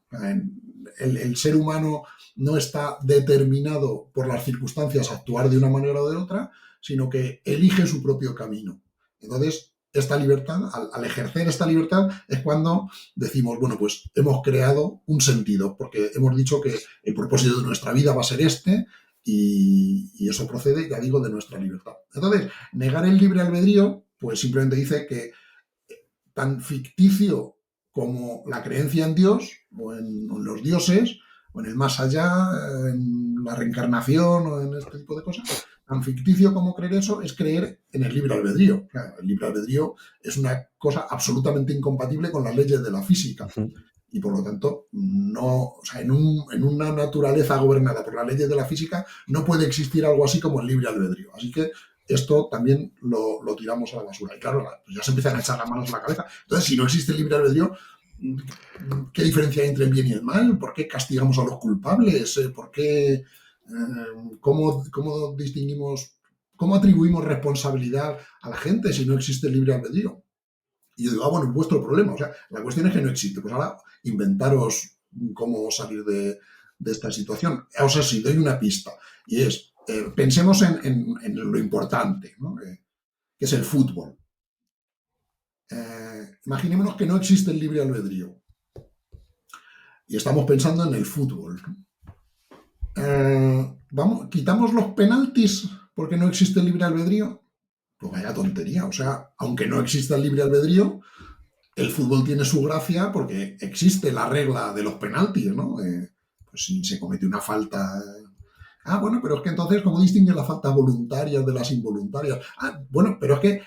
El ser humano no está determinado por las circunstancias a actuar de una manera o de otra, sino que elige su propio camino. Entonces, esta libertad, al ejercer esta libertad, es cuando decimos, bueno, pues hemos creado un sentido, porque hemos dicho que el propósito de nuestra vida va a ser este, y eso procede, ya digo, de nuestra libertad. Entonces, negar el libre albedrío, pues simplemente dice que tan ficticio como la creencia en Dios, o en los dioses, o en el más allá, en la reencarnación, o en este tipo de cosas, tan ficticio como creer eso es creer en el libre albedrío. O sea, el libre albedrío es una cosa absolutamente incompatible con las leyes de la física. Y por lo tanto, no, o sea, en una naturaleza gobernada por las leyes de la física no puede existir algo así como el libre albedrío. Así que esto también lo tiramos a la basura. Y claro, pues ya se empiezan a echar las manos a la cabeza. Entonces, si no existe el libre albedrío, ¿qué diferencia hay entre el bien y el mal? ¿Por qué castigamos a los culpables? ¿Por qué? ¿Cómo distinguimos, cómo atribuimos responsabilidad a la gente si no existe el libre albedrío? Y yo digo, bueno, es vuestro problema. O sea, la cuestión es que no existe. Pues ahora inventaros cómo salir de esta situación. O sea, si doy una pista. Y es, pensemos en lo importante, ¿no? Que es el fútbol. Imaginémonos que no existe el libre albedrío. Y estamos pensando en el fútbol. Quitamos los penaltis porque no existe el libre albedrío. Pues vaya tontería. O sea, aunque no exista el libre albedrío, el fútbol tiene su gracia porque existe la regla de los penaltis, ¿no? Pues si se comete una falta. Bueno, pero es que entonces, ¿cómo distinguen las faltas voluntarias de las involuntarias? Bueno, pero es que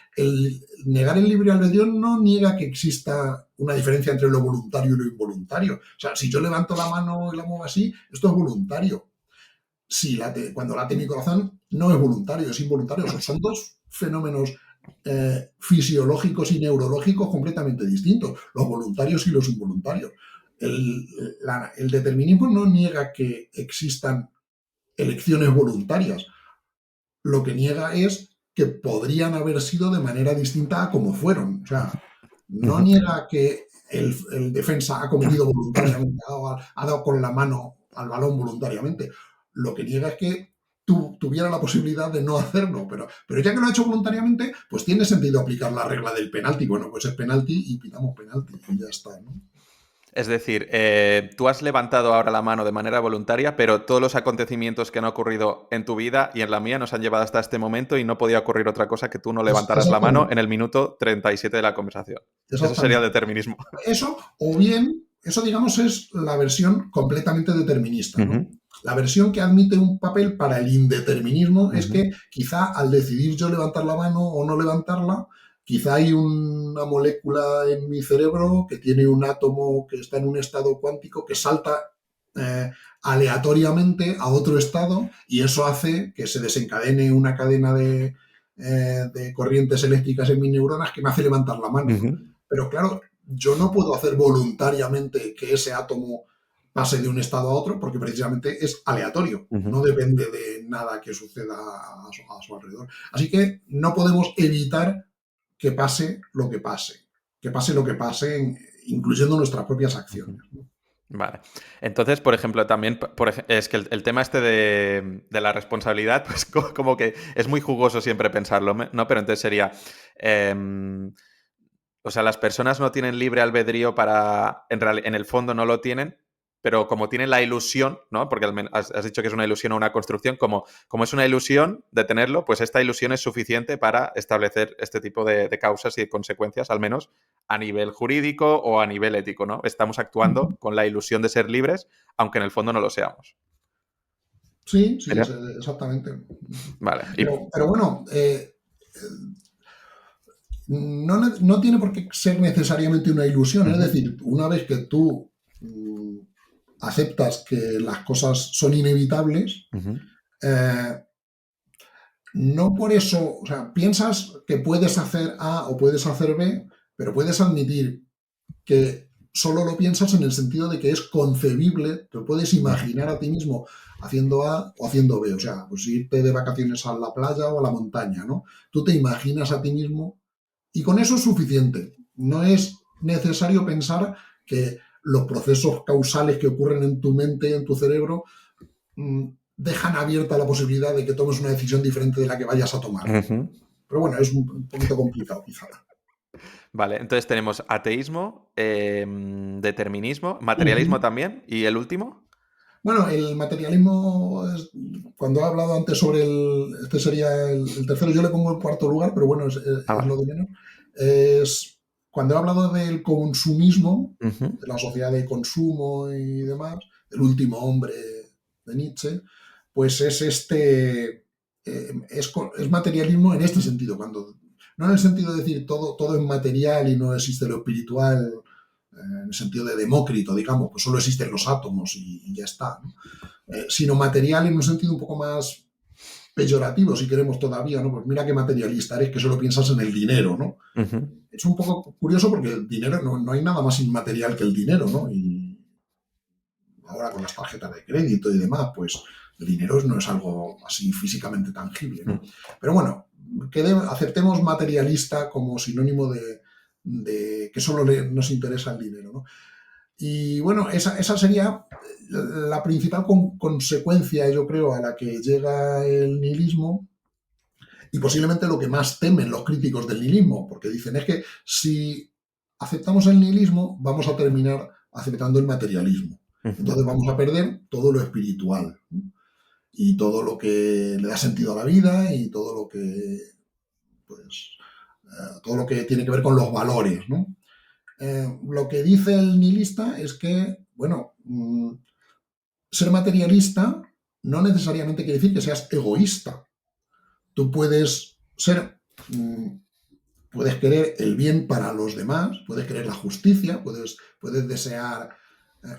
negar el libre albedrío no niega que exista una diferencia entre lo voluntario y lo involuntario. O sea, si yo levanto la mano y la muevo así, esto es voluntario. Cuando late mi corazón, no es voluntario, es involuntario. Son dos fenómenos fisiológicos y neurológicos completamente distintos, los voluntarios y los involuntarios. El determinismo no niega que existan elecciones voluntarias. Lo que niega es que podrían haber sido de manera distinta a como fueron. O sea, no niega que el defensa ha cometido voluntariamente, ha dado con la mano al balón voluntariamente. Lo que niega es que tuviera la posibilidad de no hacerlo, pero ya que lo ha hecho voluntariamente, pues tiene sentido aplicar la regla del penalti. Bueno, pues es penalti y pitamos penalti y ya está, ¿no? Es decir, tú has levantado ahora la mano de manera voluntaria, pero todos los acontecimientos que han ocurrido en tu vida y en la mía nos han llevado hasta este momento y no podía ocurrir otra cosa que tú no levantaras la mano en el minuto 37 de la conversación. Eso sería determinismo. Eso, o bien, eso digamos es la versión completamente determinista, ¿no? La versión que admite un papel para el indeterminismo es que quizá al decidir yo levantar la mano o no levantarla, quizá hay una molécula en mi cerebro que tiene un átomo que está en un estado cuántico que salta aleatoriamente a otro estado y eso hace que se desencadene una cadena de corrientes eléctricas en mis neuronas que me hace levantar la mano. Pero claro, yo no puedo hacer voluntariamente que ese átomo pase de un estado a otro porque precisamente es aleatorio, no depende de nada que suceda a su alrededor. Así que no podemos evitar que pase lo que pase, incluyendo nuestras propias acciones. Vale. Entonces, por ejemplo, también es que el tema este de la responsabilidad, pues como que es muy jugoso siempre pensarlo, ¿no? Pero entonces sería... o sea, las personas no tienen libre albedrío en el fondo no lo tienen, pero como tienen la ilusión, ¿no? Porque has dicho que es una ilusión o una construcción, como es una ilusión de tenerlo, pues esta ilusión es suficiente para establecer este tipo de causas y de consecuencias, al menos a nivel jurídico o a nivel ético, ¿no? Estamos actuando con la ilusión de ser libres, aunque en el fondo no lo seamos. Sí, exactamente. Vale. Pero bueno, no tiene por qué ser necesariamente una ilusión. Es decir, una vez que tú aceptas que las cosas son inevitables, Ujú. eh, no por eso, o sea, piensas que puedes hacer A o puedes hacer B, pero puedes admitir que solo lo piensas en el sentido de que es concebible, te puedes Ujú. imaginar a ti mismo haciendo A o haciendo B, o sea, pues irte de vacaciones a la playa o a la montaña, ¿no? Tú te imaginas a ti mismo y con eso es suficiente. No es necesario pensar que los procesos causales que ocurren en tu mente y en tu cerebro dejan abierta la posibilidad de que tomes una decisión diferente de la que vayas a tomar. Ujú. Pero bueno, es un poquito complicado quizá. Vale, entonces tenemos ateísmo, determinismo, Uh materialismo -huh. también, ¿y el último? Bueno, el materialismo, cuando he hablado antes sobre este sería el tercero, yo le pongo el cuarto lugar, pero bueno, Ah, es vale. lo de menos. Es, cuando he hablado del consumismo, Ujú. de la sociedad de consumo y demás, el último hombre de Nietzsche, pues es es materialismo en este sentido, no en el sentido de decir todo es material y no existe lo espiritual, en el sentido de Demócrito, digamos, pues solo existen los átomos y ya está, ¿no? Sino material en un sentido un poco más peyorativo, si queremos todavía, ¿no? Pues mira qué materialista eres que solo piensas en el dinero, ¿no? Ujú. Es un poco curioso porque el dinero, no hay nada más inmaterial que el dinero, ¿no? Y ahora con las tarjetas de crédito y demás, pues el dinero no es algo así físicamente tangible, ¿no? Mm. Pero bueno, aceptemos materialista como sinónimo de que solo nos interesa el dinero, ¿no? Y bueno, esa sería la principal consecuencia, yo creo, a la que llega el nihilismo y posiblemente lo que más temen los críticos del nihilismo, porque dicen es que si aceptamos el nihilismo vamos a terminar aceptando el materialismo. Ujú. Entonces vamos a perder todo lo espiritual, ¿no? Y todo lo que le da sentido a la vida y todo lo que, pues, todo lo que tiene que ver con los valores, ¿no? Lo que dice el nihilista es que, bueno, ser materialista no necesariamente quiere decir que seas egoísta. Tú puedes querer el bien para los demás, puedes querer la justicia, puedes desear.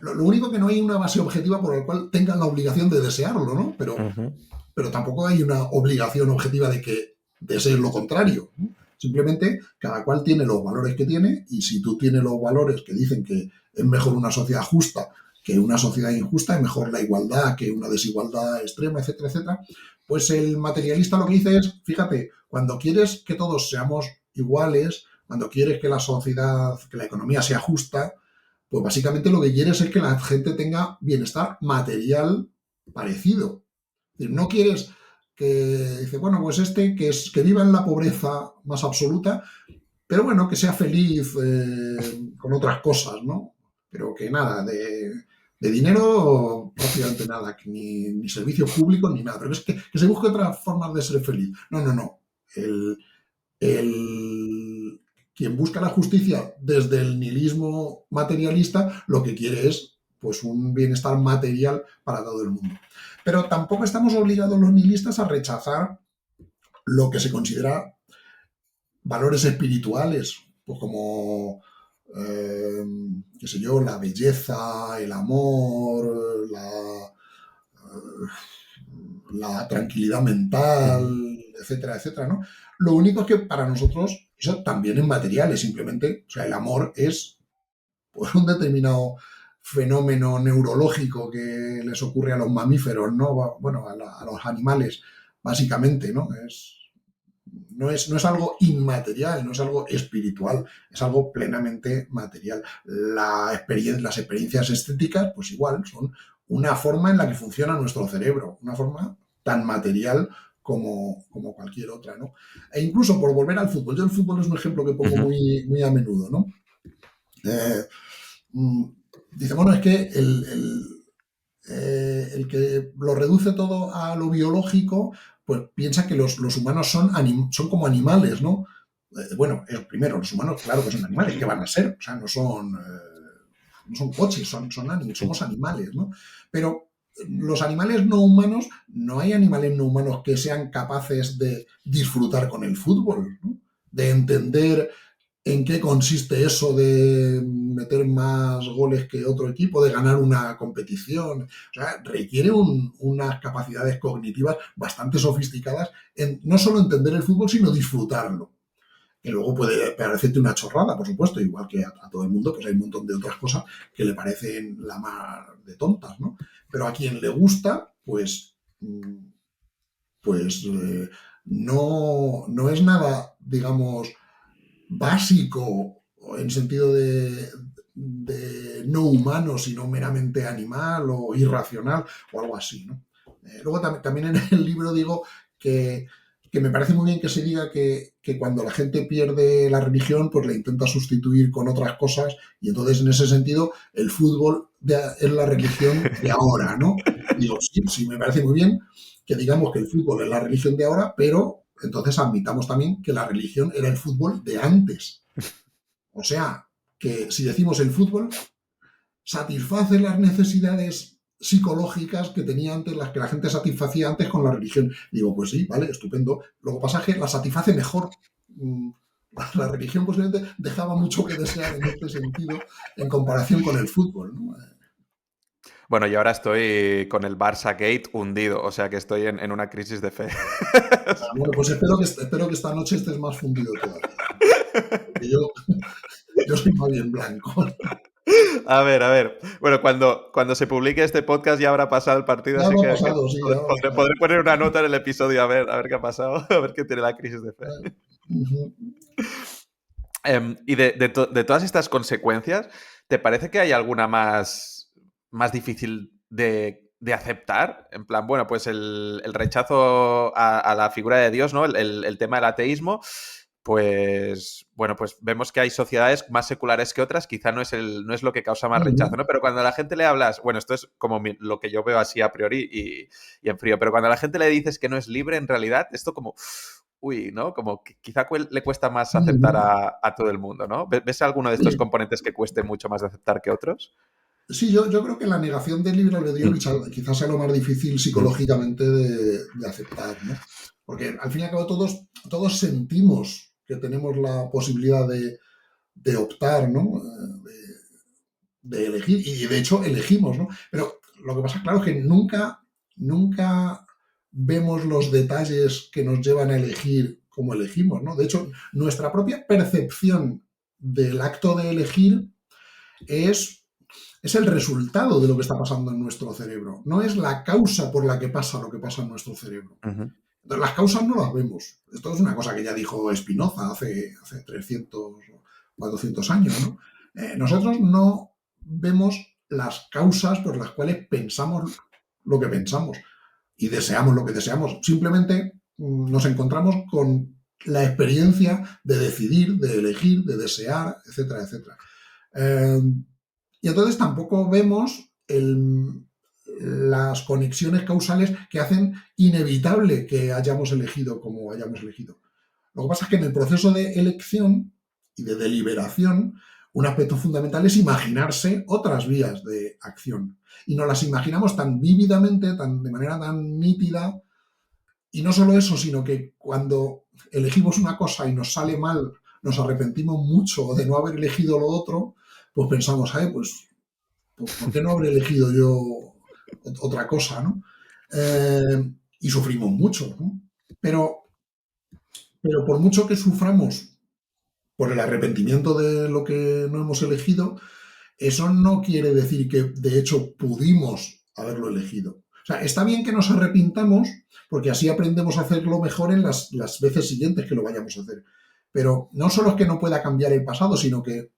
Lo único que no hay una base objetiva por la cual tengan la obligación de desearlo, ¿no? Ujú. Pero tampoco hay una obligación objetiva de que desees lo contrario, ¿no? Simplemente cada cual tiene los valores que tiene y si tú tienes los valores que dicen que es mejor una sociedad justa que una sociedad injusta, es mejor la igualdad que una desigualdad extrema, etcétera, etcétera, pues el materialista lo que dice es, fíjate, cuando quieres que todos seamos iguales, cuando quieres que la sociedad, que la economía sea justa, pues básicamente lo que quieres es que la gente tenga bienestar material parecido. No quieres que, dice, bueno, pues que viva en la pobreza más absoluta, pero bueno, que sea feliz con otras cosas, ¿no? Pero que nada, de dinero prácticamente nada, ni servicios públicos ni nada, pero es que se busque otras formas de ser feliz. No, no, no. El, el, quien busca la justicia desde el nihilismo materialista lo que quiere es pues un bienestar material para todo el mundo. Pero tampoco estamos obligados los nihilistas a rechazar lo que se considera valores espirituales, pues como, eh, qué sé yo, la belleza, el amor, la tranquilidad Ujú. mental, etcétera, etcétera, ¿no? Lo único es que para nosotros eso también es material, es simplemente, o sea, el amor es pues, un determinado fenómeno neurológico que les ocurre a los mamíferos, ¿no? Bueno, a los animales, básicamente, ¿no? No es algo inmaterial, no es algo espiritual, es algo plenamente material. Las experiencias estéticas, pues igual, son una forma en la que funciona nuestro cerebro, una forma tan material como cualquier otra, ¿no? E incluso por volver al fútbol, yo el fútbol es un ejemplo que pongo Ujú. muy, muy a menudo, ¿no? Eh, mm, Dice, bueno, es que el que lo reduce todo a lo biológico, pues piensa que los humanos son como animales, ¿no? Bueno, primero, los humanos, claro que son animales, ¿qué van a ser? O sea, no son coches, Sí. somos animales, ¿no? Pero los animales no humanos, no hay animales no humanos que sean capaces de disfrutar con el fútbol, ¿no? De entender. en qué consiste eso de meter más goles que otro equipo, de ganar una competición. O sea, requiere unas capacidades cognitivas bastante sofisticadas en no solo entender el fútbol, sino disfrutarlo. Que luego puede parecerte una chorrada, por supuesto, igual que a todo el mundo, pues hay un montón de otras cosas que le parecen la más de tontas, ¿no? Pero a quien le gusta, pues no es nada, digamos, básico en sentido de no humano, sino meramente animal o irracional o algo así, ¿no? Luego también en el libro digo que me parece muy bien que se diga que cuando la gente pierde la religión, pues la intenta sustituir con otras cosas y entonces en ese sentido el fútbol es la religión de ahora, ¿no? Digo, sí, sí, me parece muy bien que digamos que el fútbol es la religión de ahora, pero entonces admitamos también que la religión era el fútbol de antes. O sea, que si decimos el fútbol satisface las necesidades psicológicas que tenía antes, las que la gente satisfacía antes con la religión. Digo, pues sí, vale, estupendo. Luego pasa que la satisface mejor. La religión posiblemente dejaba mucho que desear en este sentido en comparación con el fútbol, ¿no? Bueno, yo ahora estoy con el Barça Gate hundido, o sea que estoy en una crisis de fe. Bueno, pues espero que esta noche estés más fundido todavía. Que yo soy más bien blanco. A ver, a ver. Bueno, cuando se publique este podcast ya habrá pasado el partido, Ya así habrá que pasado, sí, ya habrá pasado. podré poner una nota en el episodio a ver qué ha pasado, a ver qué tiene la crisis de fe. Uh-huh. Y de todas estas consecuencias, ¿te parece que hay alguna más difícil de aceptar? En plan, bueno, pues el rechazo a la figura de Dios, ¿no? El tema del ateísmo, pues bueno, pues vemos que hay sociedades más seculares que otras, quizá no es lo que causa más rechazo, ¿no? Pero cuando a la gente le hablas, bueno, esto es como lo que yo veo así a priori y en frío, pero cuando a la gente le dices que no es libre, en realidad, esto como, uy, ¿no? Como que quizá le cuesta más aceptar Uh-huh. a todo el mundo, ¿no? ¿Ves alguno de estos Sí, componentes que cueste mucho más de aceptar que otros? sí, yo creo que la negación del libre albedrío Mm, quizás sea lo más difícil mm, psicológicamente de aceptar, ¿no? Porque al fin y al cabo todos sentimos que tenemos la posibilidad de optar, ¿no? De elegir, y de hecho elegimos, ¿no? Pero lo que pasa, claro, es que nunca vemos los detalles que nos llevan a elegir como elegimos, ¿no? De hecho, nuestra propia percepción del acto de elegir es es el resultado de lo que está pasando en nuestro cerebro, no es la causa por la que pasa lo que pasa en nuestro cerebro. ujú, Entonces, las causas no las vemos. Esto es una cosa que ya dijo Spinoza hace 300 o 400 años, ¿no? Nosotros no vemos las causas por las cuales pensamos lo que pensamos y deseamos lo que deseamos. Simplemente nos encontramos con la experiencia de decidir, de elegir, de desear, etcétera, etcétera. Eh, y entonces tampoco vemos las conexiones causales que hacen inevitable que hayamos elegido como hayamos elegido. Lo que pasa es que en el proceso de elección y de deliberación, un aspecto fundamental es imaginarse otras vías de acción. Y nos las imaginamos tan vívidamente, de manera tan nítida, y no solo eso, sino que cuando elegimos una cosa y nos sale mal, nos arrepentimos mucho de no haber elegido lo otro, pues pensamos, ay, pues ¿por qué no habré elegido yo otra cosa, ¿no? Y sufrimos mucho, ¿no? Pero, pero por mucho que suframos por el arrepentimiento de lo que no hemos elegido, eso no quiere decir que de hecho pudimos haberlo elegido. O sea, está bien que nos arrepintamos porque así aprendemos a hacerlo mejor en las veces siguientes que lo vayamos a hacer. Pero no solo es que no pueda cambiar el pasado, sino que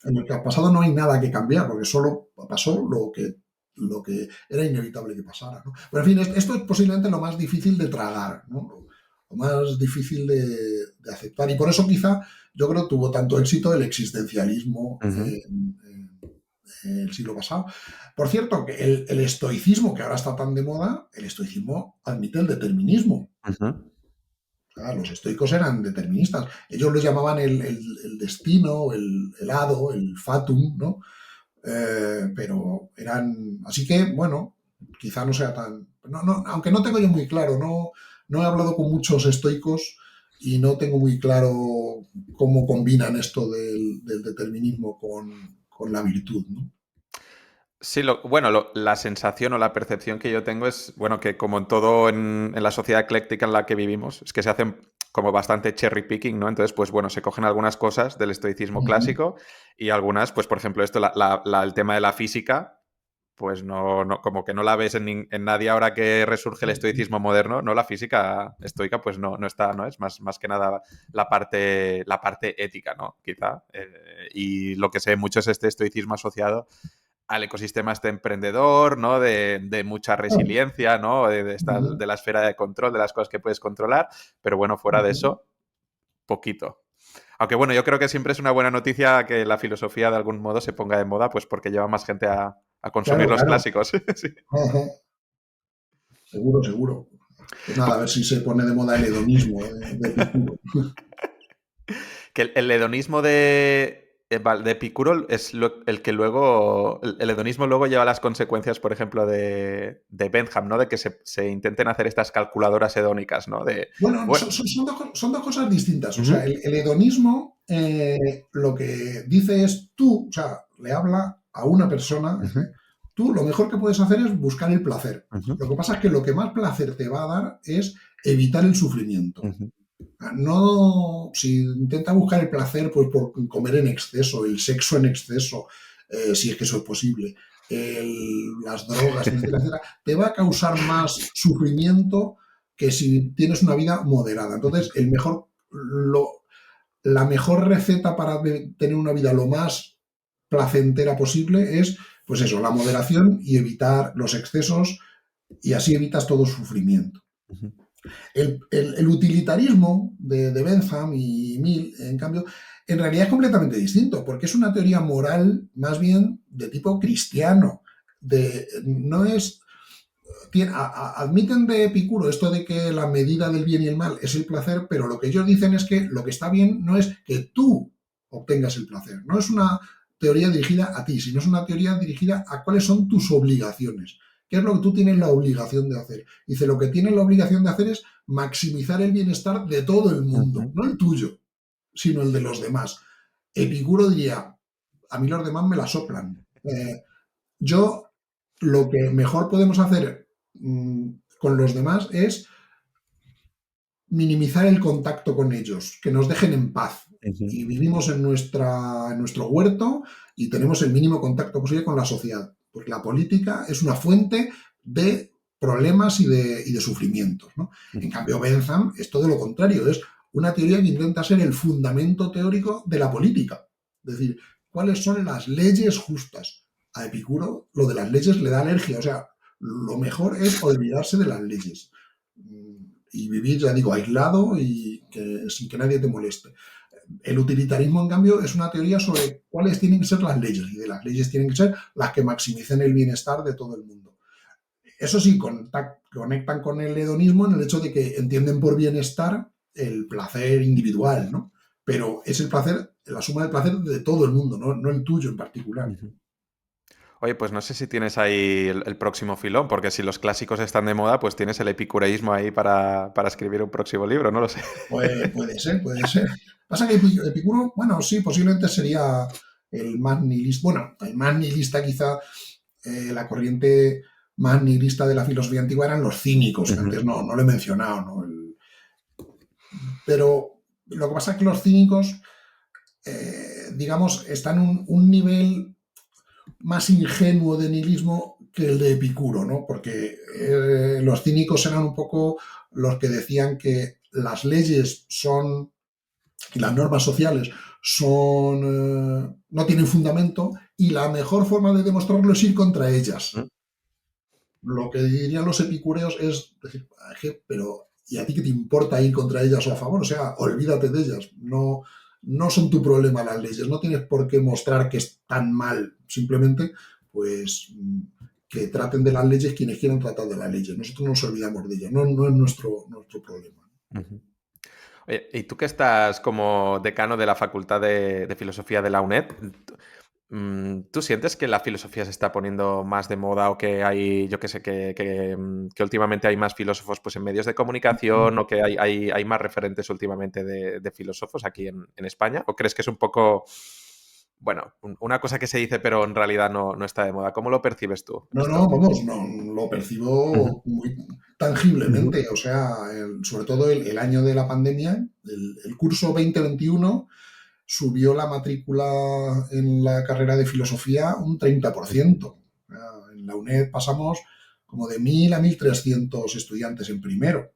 en el pasado no hay nada que cambiar, porque solo pasó lo que era inevitable que pasara, ¿no? Pero en fin, esto es posiblemente lo más difícil de tragar, ¿no? Lo más difícil de aceptar. Y por eso quizá yo creo que tuvo tanto éxito el existencialismo ujú, en el siglo pasado. Por cierto, que el estoicismo, que ahora está tan de moda, el estoicismo admite el determinismo. ujú. Los estoicos eran deterministas. Ellos lo llamaban el destino, el hado, el fatum, ¿no? Pero eran. Así que, bueno, quizá no sea tan. Aunque no tengo yo muy claro, no he hablado con muchos estoicos y no tengo muy claro cómo combinan esto del determinismo con la virtud, ¿no? Sí, bueno, la sensación o la percepción que yo tengo es, bueno, que como en todo en la sociedad ecléctica en la que vivimos, es que se hacen como bastante cherry picking, ¿no? Entonces, pues bueno, se cogen algunas cosas del estoicismo Ujú, clásico y algunas, pues por ejemplo, esto, el tema de la física, pues como que no la ves en nadie ahora que resurge el ujú, estoicismo moderno, ¿no? La física estoica, pues no está, ¿no? Es más que nada la parte ética, ¿no? Quizá. Y lo que sé mucho es este estoicismo asociado al ecosistema este emprendedor, ¿no? De mucha resiliencia, ¿no? ujú, De la esfera de control, de las cosas que puedes controlar, pero bueno, fuera de ujú. eso, poquito. Aunque bueno, yo creo que siempre es una buena noticia que la filosofía de algún modo se ponga de moda, pues porque lleva más gente a consumir Claro, los claro. clásicos. Sí. Ajá. Seguro, seguro. Pues nada, a ver si se pone de moda el hedonismo de Epicuro. Que el hedonismo de Epicuro es el que luego. El hedonismo luego lleva las consecuencias, por ejemplo, de Bentham, ¿no? De que se intenten hacer estas calculadoras hedónicas, ¿no? Bueno, Bueno. son dos cosas distintas. O sea, Ujú, el hedonismo lo que dice es tú, o sea, le habla a una persona, ujú, dice, tú lo mejor que puedes hacer es buscar el placer. ujú, Lo que pasa es que lo que más placer te va a dar es evitar el sufrimiento. ujú, No, si intenta buscar el placer pues por comer en exceso, el sexo en exceso, si es que eso es posible, las drogas, etcétera, etcétera, te va a causar más sufrimiento que si tienes una vida moderada. ujú, Entonces, la mejor receta para tener una vida lo más placentera posible es, pues eso, la moderación y evitar los excesos y así evitas todo sufrimiento. ujú, El utilitarismo de Bentham y Mill, en cambio, en realidad es completamente distinto, porque es una teoría moral más bien de tipo cristiano. No es, admiten de Epicuro esto de que la medida del bien y el mal es el placer, pero lo que ellos dicen es que lo que está bien no es que tú obtengas el placer, no es una teoría dirigida a ti, sino es una teoría dirigida a cuáles son tus obligaciones, qué es lo que tú tienes la obligación de hacer. Dice, lo que tienes la obligación de hacer es maximizar el bienestar de todo el mundo, ujú. no el tuyo, sino el de los demás. Epicuro diría, a mí los demás me la soplan. Yo lo que mejor podemos hacer con los demás es minimizar el contacto con ellos, que nos dejen en paz. Ujú, Y vivimos en nuestro huerto y tenemos el mínimo contacto posible con la sociedad. Porque la política es una fuente de problemas y de sufrimientos, ¿no? En ujú, cambio, Bentham es todo lo contrario, es una teoría que intenta ser el fundamento teórico de la política. Es decir, ¿cuáles son las leyes justas? A Epicuro lo de las leyes le da alergia, o sea, lo mejor es olvidarse de las leyes y vivir, ya digo, aislado y sin que nadie te moleste. El utilitarismo, en cambio, es una teoría sobre cuáles tienen que ser las leyes y de las leyes tienen que ser las que maximicen el bienestar de todo el mundo. Eso sí, conectan con el hedonismo en el hecho de que entienden por bienestar el placer individual, ¿no? Pero es el placer, la suma del placer de todo el mundo, no el tuyo en particular. ujú. Oye, pues no sé si tienes ahí el próximo filón, porque si los clásicos están de moda, pues tienes el epicureísmo ahí para escribir un próximo libro, no lo sé. Puede ser, puede ser. Pasa que Epicuro, bueno, sí, posiblemente sería el más nihilista, bueno, el más nihilista quizá, la corriente más nihilista de la filosofía antigua eran los cínicos, que Ujú, antes no lo he mencionado, ¿no? Pero lo que pasa es que los cínicos, digamos, están en un nivel más ingenuo de nihilismo que el de Epicuro, ¿no? Porque los cínicos eran un poco los que decían que las leyes son y las normas sociales no tienen fundamento y la mejor forma de demostrarlo es ir contra ellas. ujú. Lo que dirían los epicureos es decir, pero ¿y a ti qué te importa ir contra ellas o a favor? O sea, olvídate de ellas. No son tu problema las leyes. No tienes por qué mostrar que están mal. Simplemente, pues, que traten de las leyes quienes quieran tratar de las leyes. Nosotros no nos olvidamos de ellas. No es nuestro problema. Ujú. Oye, y tú que estás como decano de la Facultad de Filosofía de la UNED, ¿Tú sientes que la filosofía se está poniendo más de moda o que hay, yo qué sé, que últimamente hay más filósofos pues, en medios de comunicación o que hay más referentes últimamente de filósofos aquí en España? ¿O crees que es un poco, bueno, una cosa que se dice pero en realidad no está de moda? ¿Cómo lo percibes tú No, no, esto? vamos, no, lo Ujú, percibo muy tangiblemente. O sea, sobre todo el año de la pandemia, el curso 2021 subió la matrícula en la carrera de filosofía un ujú, 30%. En la UNED pasamos como de 1.000 a 1.300 estudiantes en primero.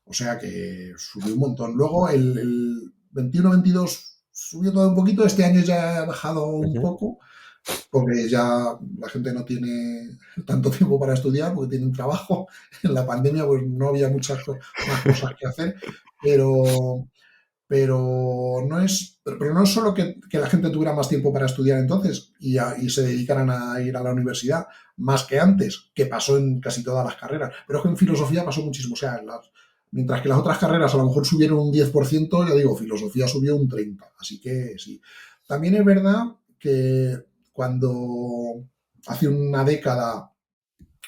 O sea que subió un montón. Luego el 21-22 subió todo un poquito. Este año ya ha bajado un ujú. poco porque ya la gente no tiene tanto tiempo para estudiar, porque tienen trabajo. En la pandemia pues no había muchas más cosas que hacer, pero, pero no es solo que la gente tuviera más tiempo para estudiar entonces y se dedicaran a ir a la universidad, más que antes, que pasó en casi todas las carreras, pero es que en filosofía pasó muchísimo. O sea, mientras que las otras carreras a lo mejor subieron un 10%, ya digo, filosofía subió un 30%. Así que sí. También es verdad que cuando hace una década,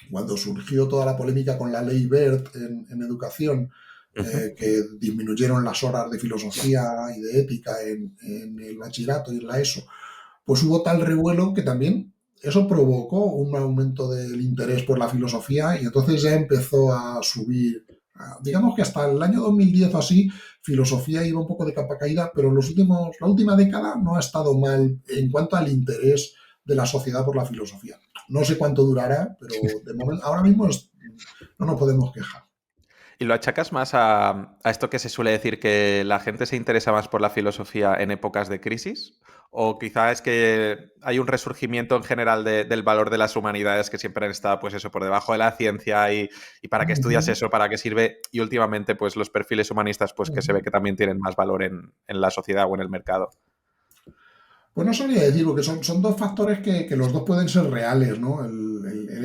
cuando surgió toda la polémica con la ley BERT en educación, Ujú. que disminuyeron las horas de filosofía y de ética en el bachillerato y en la ESO, pues hubo tal revuelo que también eso provocó un aumento del interés por la filosofía y entonces ya empezó a subir. Digamos que hasta el año 2010 o así, filosofía iba un poco de capa caída, pero la última década no ha estado mal en cuanto al interés de la sociedad por la filosofía. No sé cuánto durará, pero de momento, ahora mismo no nos podemos quejar. ¿Y lo achacas más a esto que se suele decir que la gente se interesa más por la filosofía en épocas de crisis? ¿O quizá es que hay un resurgimiento en general del valor de las humanidades que siempre han estado, pues eso, por debajo de la ciencia y para qué estudias Uh-huh, eso, para qué sirve? Y últimamente, pues los perfiles humanistas, pues que se ve uh-huh. que también tienen más valor en la sociedad o en el mercado. Pues no sabría decir, porque son dos factores que los dos pueden ser reales, ¿no?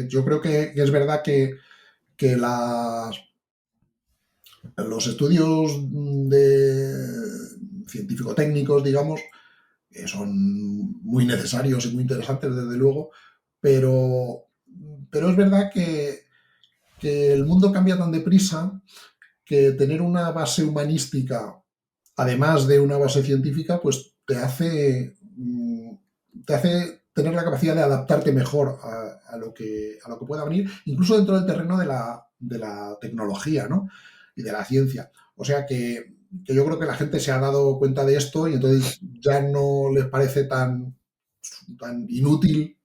Yo creo que es verdad que los estudios científico-técnicos, digamos, son muy necesarios y muy interesantes, desde luego, pero, pero es verdad que el mundo cambia tan deprisa que tener una base humanística, además de una base científica, pues te hace tener la capacidad de adaptarte mejor a lo que pueda venir, incluso dentro del terreno de la tecnología, ¿no? Y de la ciencia. O sea que yo creo que la gente se ha dado cuenta de esto y entonces ya no les parece tan inútil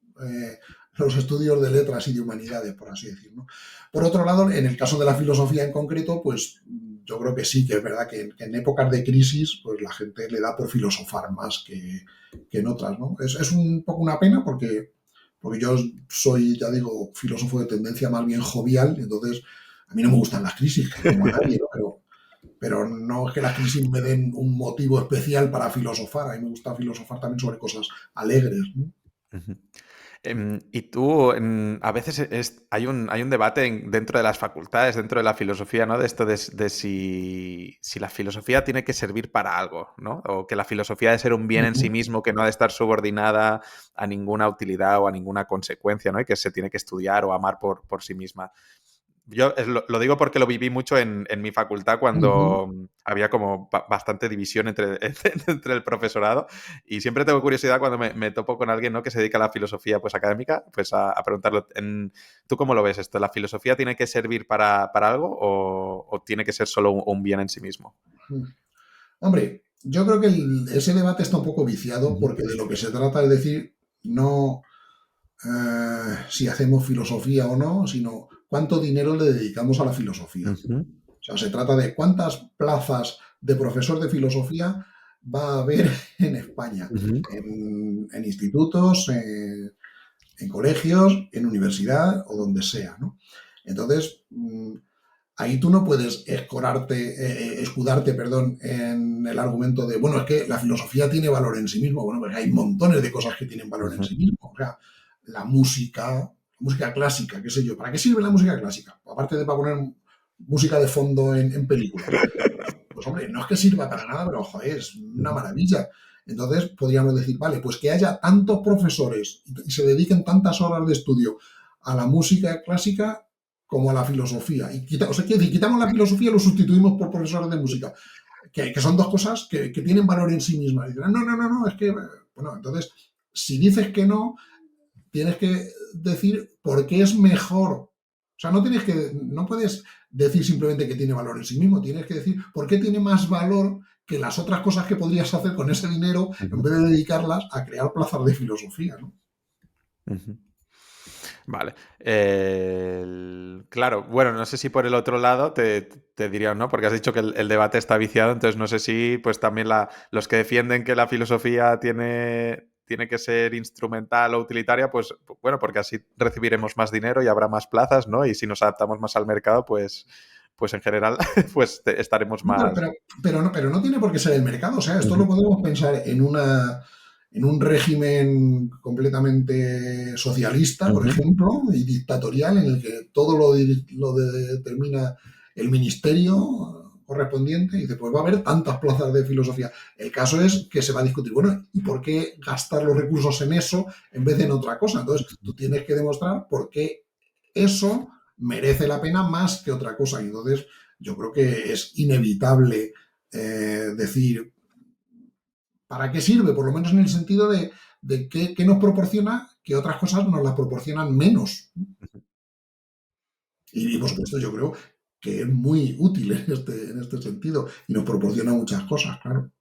los estudios de letras y de humanidades, por así decirlo, ¿no? Por otro lado, en el caso de la filosofía en concreto, pues yo creo que sí, que es verdad que en épocas de crisis, pues la gente le da por filosofar más que en otras, ¿no? Es un poco una pena porque yo soy, ya digo, filósofo de tendencia más bien jovial, entonces a mí no me gustan las crisis, como a nadie, ¿no? Pero no es que las crisis me den un motivo especial para filosofar, a mí me gusta filosofar también sobre cosas alegres, ¿no? Ujú. Y tú, a veces hay un debate dentro de las facultades, dentro de la filosofía, ¿no? De esto de si la filosofía tiene que servir para algo, ¿no? O que la filosofía ha de ser un bien en sí Uh-huh. mismo, que no ha de estar subordinada a ninguna utilidad o a ninguna consecuencia, ¿no? Y que se tiene que estudiar o amar por sí misma. Yo lo digo porque lo viví mucho en mi facultad Uh-huh. cuando había como bastante división entre el profesorado y siempre tengo curiosidad cuando me topo con alguien, ¿no? Que se dedica a la filosofía pues, académica, pues a preguntarlo, ¿tú cómo lo ves esto? ¿La filosofía tiene que servir para algo o tiene que ser solo un bien en sí mismo? Hombre, yo creo que ese debate está un poco viciado Ujú, porque de lo que se trata es decir, no si hacemos filosofía o no, sino cuánto dinero le dedicamos a la filosofía. ujú, O sea, se trata de cuántas plazas de profesor de filosofía va a haber en España, ujú, en institutos, en colegios, en universidad o donde sea, ¿no? Entonces, ahí tú no puedes escudarte, perdón, en el argumento de, bueno, es que la filosofía tiene valor en sí mismo. Bueno, pues hay montones de cosas que tienen valor en ujú. sí mismo. O sea, la música clásica, qué sé yo. ¿Para qué sirve la música clásica? Aparte de para poner música de fondo en películas. Pues hombre, no es que sirva para nada, pero joder, es una maravilla. Entonces podríamos decir, vale, pues que haya tantos profesores y se dediquen tantas horas de estudio a la música clásica como a la filosofía. O sea, quitamos la filosofía y lo sustituimos por profesores de música, que son dos cosas que tienen valor en sí mismas. Y dirán, no, es que, bueno, entonces, si dices que no, tienes que decir por qué es mejor. O sea, no puedes decir simplemente que tiene valor en sí mismo, tienes que decir por qué tiene más valor que las otras cosas que podrías hacer con ese dinero en vez de dedicarlas a crear plazas de filosofía, ¿no? Vale. Claro, bueno, no sé si por el otro lado te dirían, ¿no? Porque has dicho que el debate está viciado, entonces no sé si pues también los que defienden que la filosofía tiene que ser instrumental o utilitaria, pues bueno, porque así recibiremos más dinero y habrá más plazas, ¿no? Y si nos adaptamos más al mercado, pues en general, pues estaremos No, más... pero no tiene por qué ser el mercado. O sea, esto lo podemos pensar en un régimen completamente socialista, por ejemplo, y dictatorial, en el que todo lo determina el ministerio correspondiente, y dice, pues va a haber tantas plazas de filosofía. El caso es que se va a discutir, bueno, ¿y por qué gastar los recursos en eso en vez de en otra cosa? Entonces, tú tienes que demostrar por qué eso merece la pena más que otra cosa. Y entonces, yo creo que es inevitable decir para qué sirve, por lo menos en el sentido de qué nos proporciona que otras cosas nos las proporcionan menos. Y por supuesto, yo creo que es muy útil en este sentido y nos proporciona muchas cosas, claro.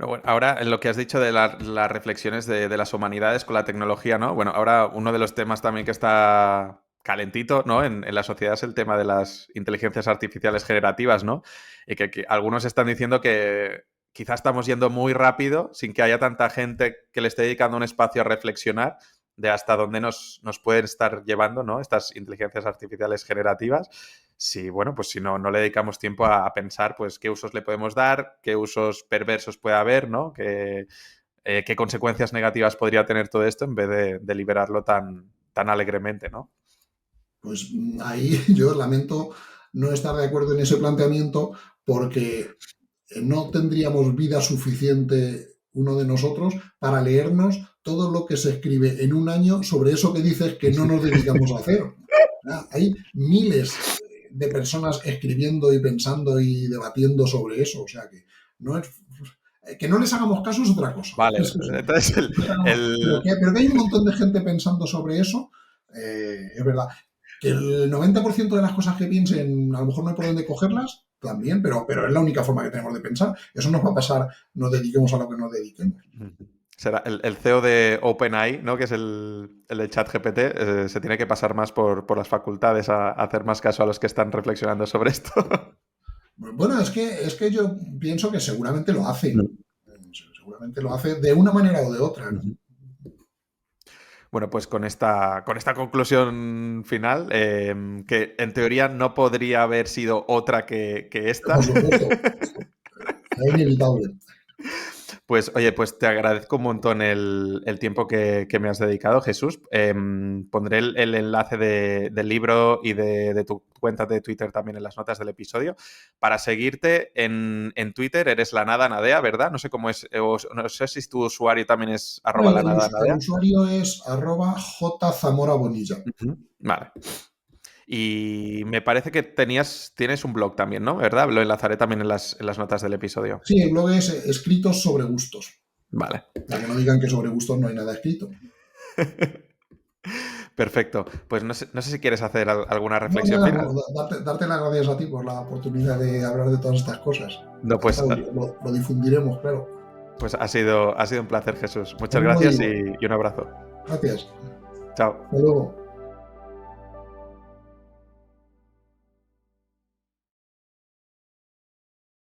No, bueno, ahora, en lo que has dicho de las reflexiones de las humanidades con la tecnología, ¿no? Bueno, ahora uno de los temas también que está calentito, ¿no? En la sociedad es el tema de las inteligencias artificiales generativas, ¿no? Y que algunos están diciendo que quizás estamos yendo muy rápido sin que haya tanta gente que le esté dedicando un espacio a reflexionar de hasta dónde nos pueden estar llevando, ¿no? Estas inteligencias artificiales generativas. Si, bueno, pues si no le dedicamos tiempo a pensar, pues, qué usos le podemos dar, qué usos perversos puede haber, ¿no? Qué consecuencias negativas podría tener todo esto en vez de liberarlo tan alegremente, ¿no? Pues ahí yo lamento no estar de acuerdo en ese planteamiento porque no tendríamos vida suficiente uno de nosotros para leernos todo lo que se escribe en un año sobre eso que dices que no nos dedicamos a hacer. Hay miles de personas escribiendo y pensando y debatiendo sobre eso, o sea no es que no les hagamos caso es otra cosa. Vale, entonces Pero que hay un montón de gente pensando sobre eso, es verdad. Que el 90% de las cosas que piensen, a lo mejor no hay por dónde cogerlas, también, pero es la única forma que tenemos de pensar. Eso nos va a pasar, nos dediquemos a lo que nos dediquemos. Será el CEO de OpenAI, ¿no? Que es el de ChatGPT, se tiene que pasar más por las facultades a hacer más caso a los que están reflexionando sobre esto. Bueno, es que yo pienso que seguramente lo hace. Seguramente lo hace de una manera o de otra, ¿no? Bueno, pues con esta conclusión final, que en teoría no podría haber sido otra que esta. Por supuesto. Es inevitable. Pues oye, pues te agradezco un montón el tiempo que me has dedicado, Jesús. Pondré el enlace del libro y de tu cuenta de Twitter también en las notas del episodio. Para seguirte en Twitter eres lanada_nadea, ¿verdad? No sé cómo es, no sé si tu usuario también es El @lanada_nadea. usuario es @jzamorabonilla. Vale. Y me parece que tienes un blog también, ¿no? ¿Verdad? Lo enlazaré también en las notas del episodio. Sí, el blog es escritos sobre gustos. Vale. Para que no digan que sobre gustos no hay nada escrito. Perfecto. Pues no sé si quieres hacer alguna No, reflexión nada, final. darte las gracias a ti por la oportunidad de hablar de todas estas cosas. No, pues, Lo difundiremos, claro. pues ha sido un placer, Jesús. Lo Muchas mismo gracias digo. y un abrazo. Gracias. Chao. Hasta luego.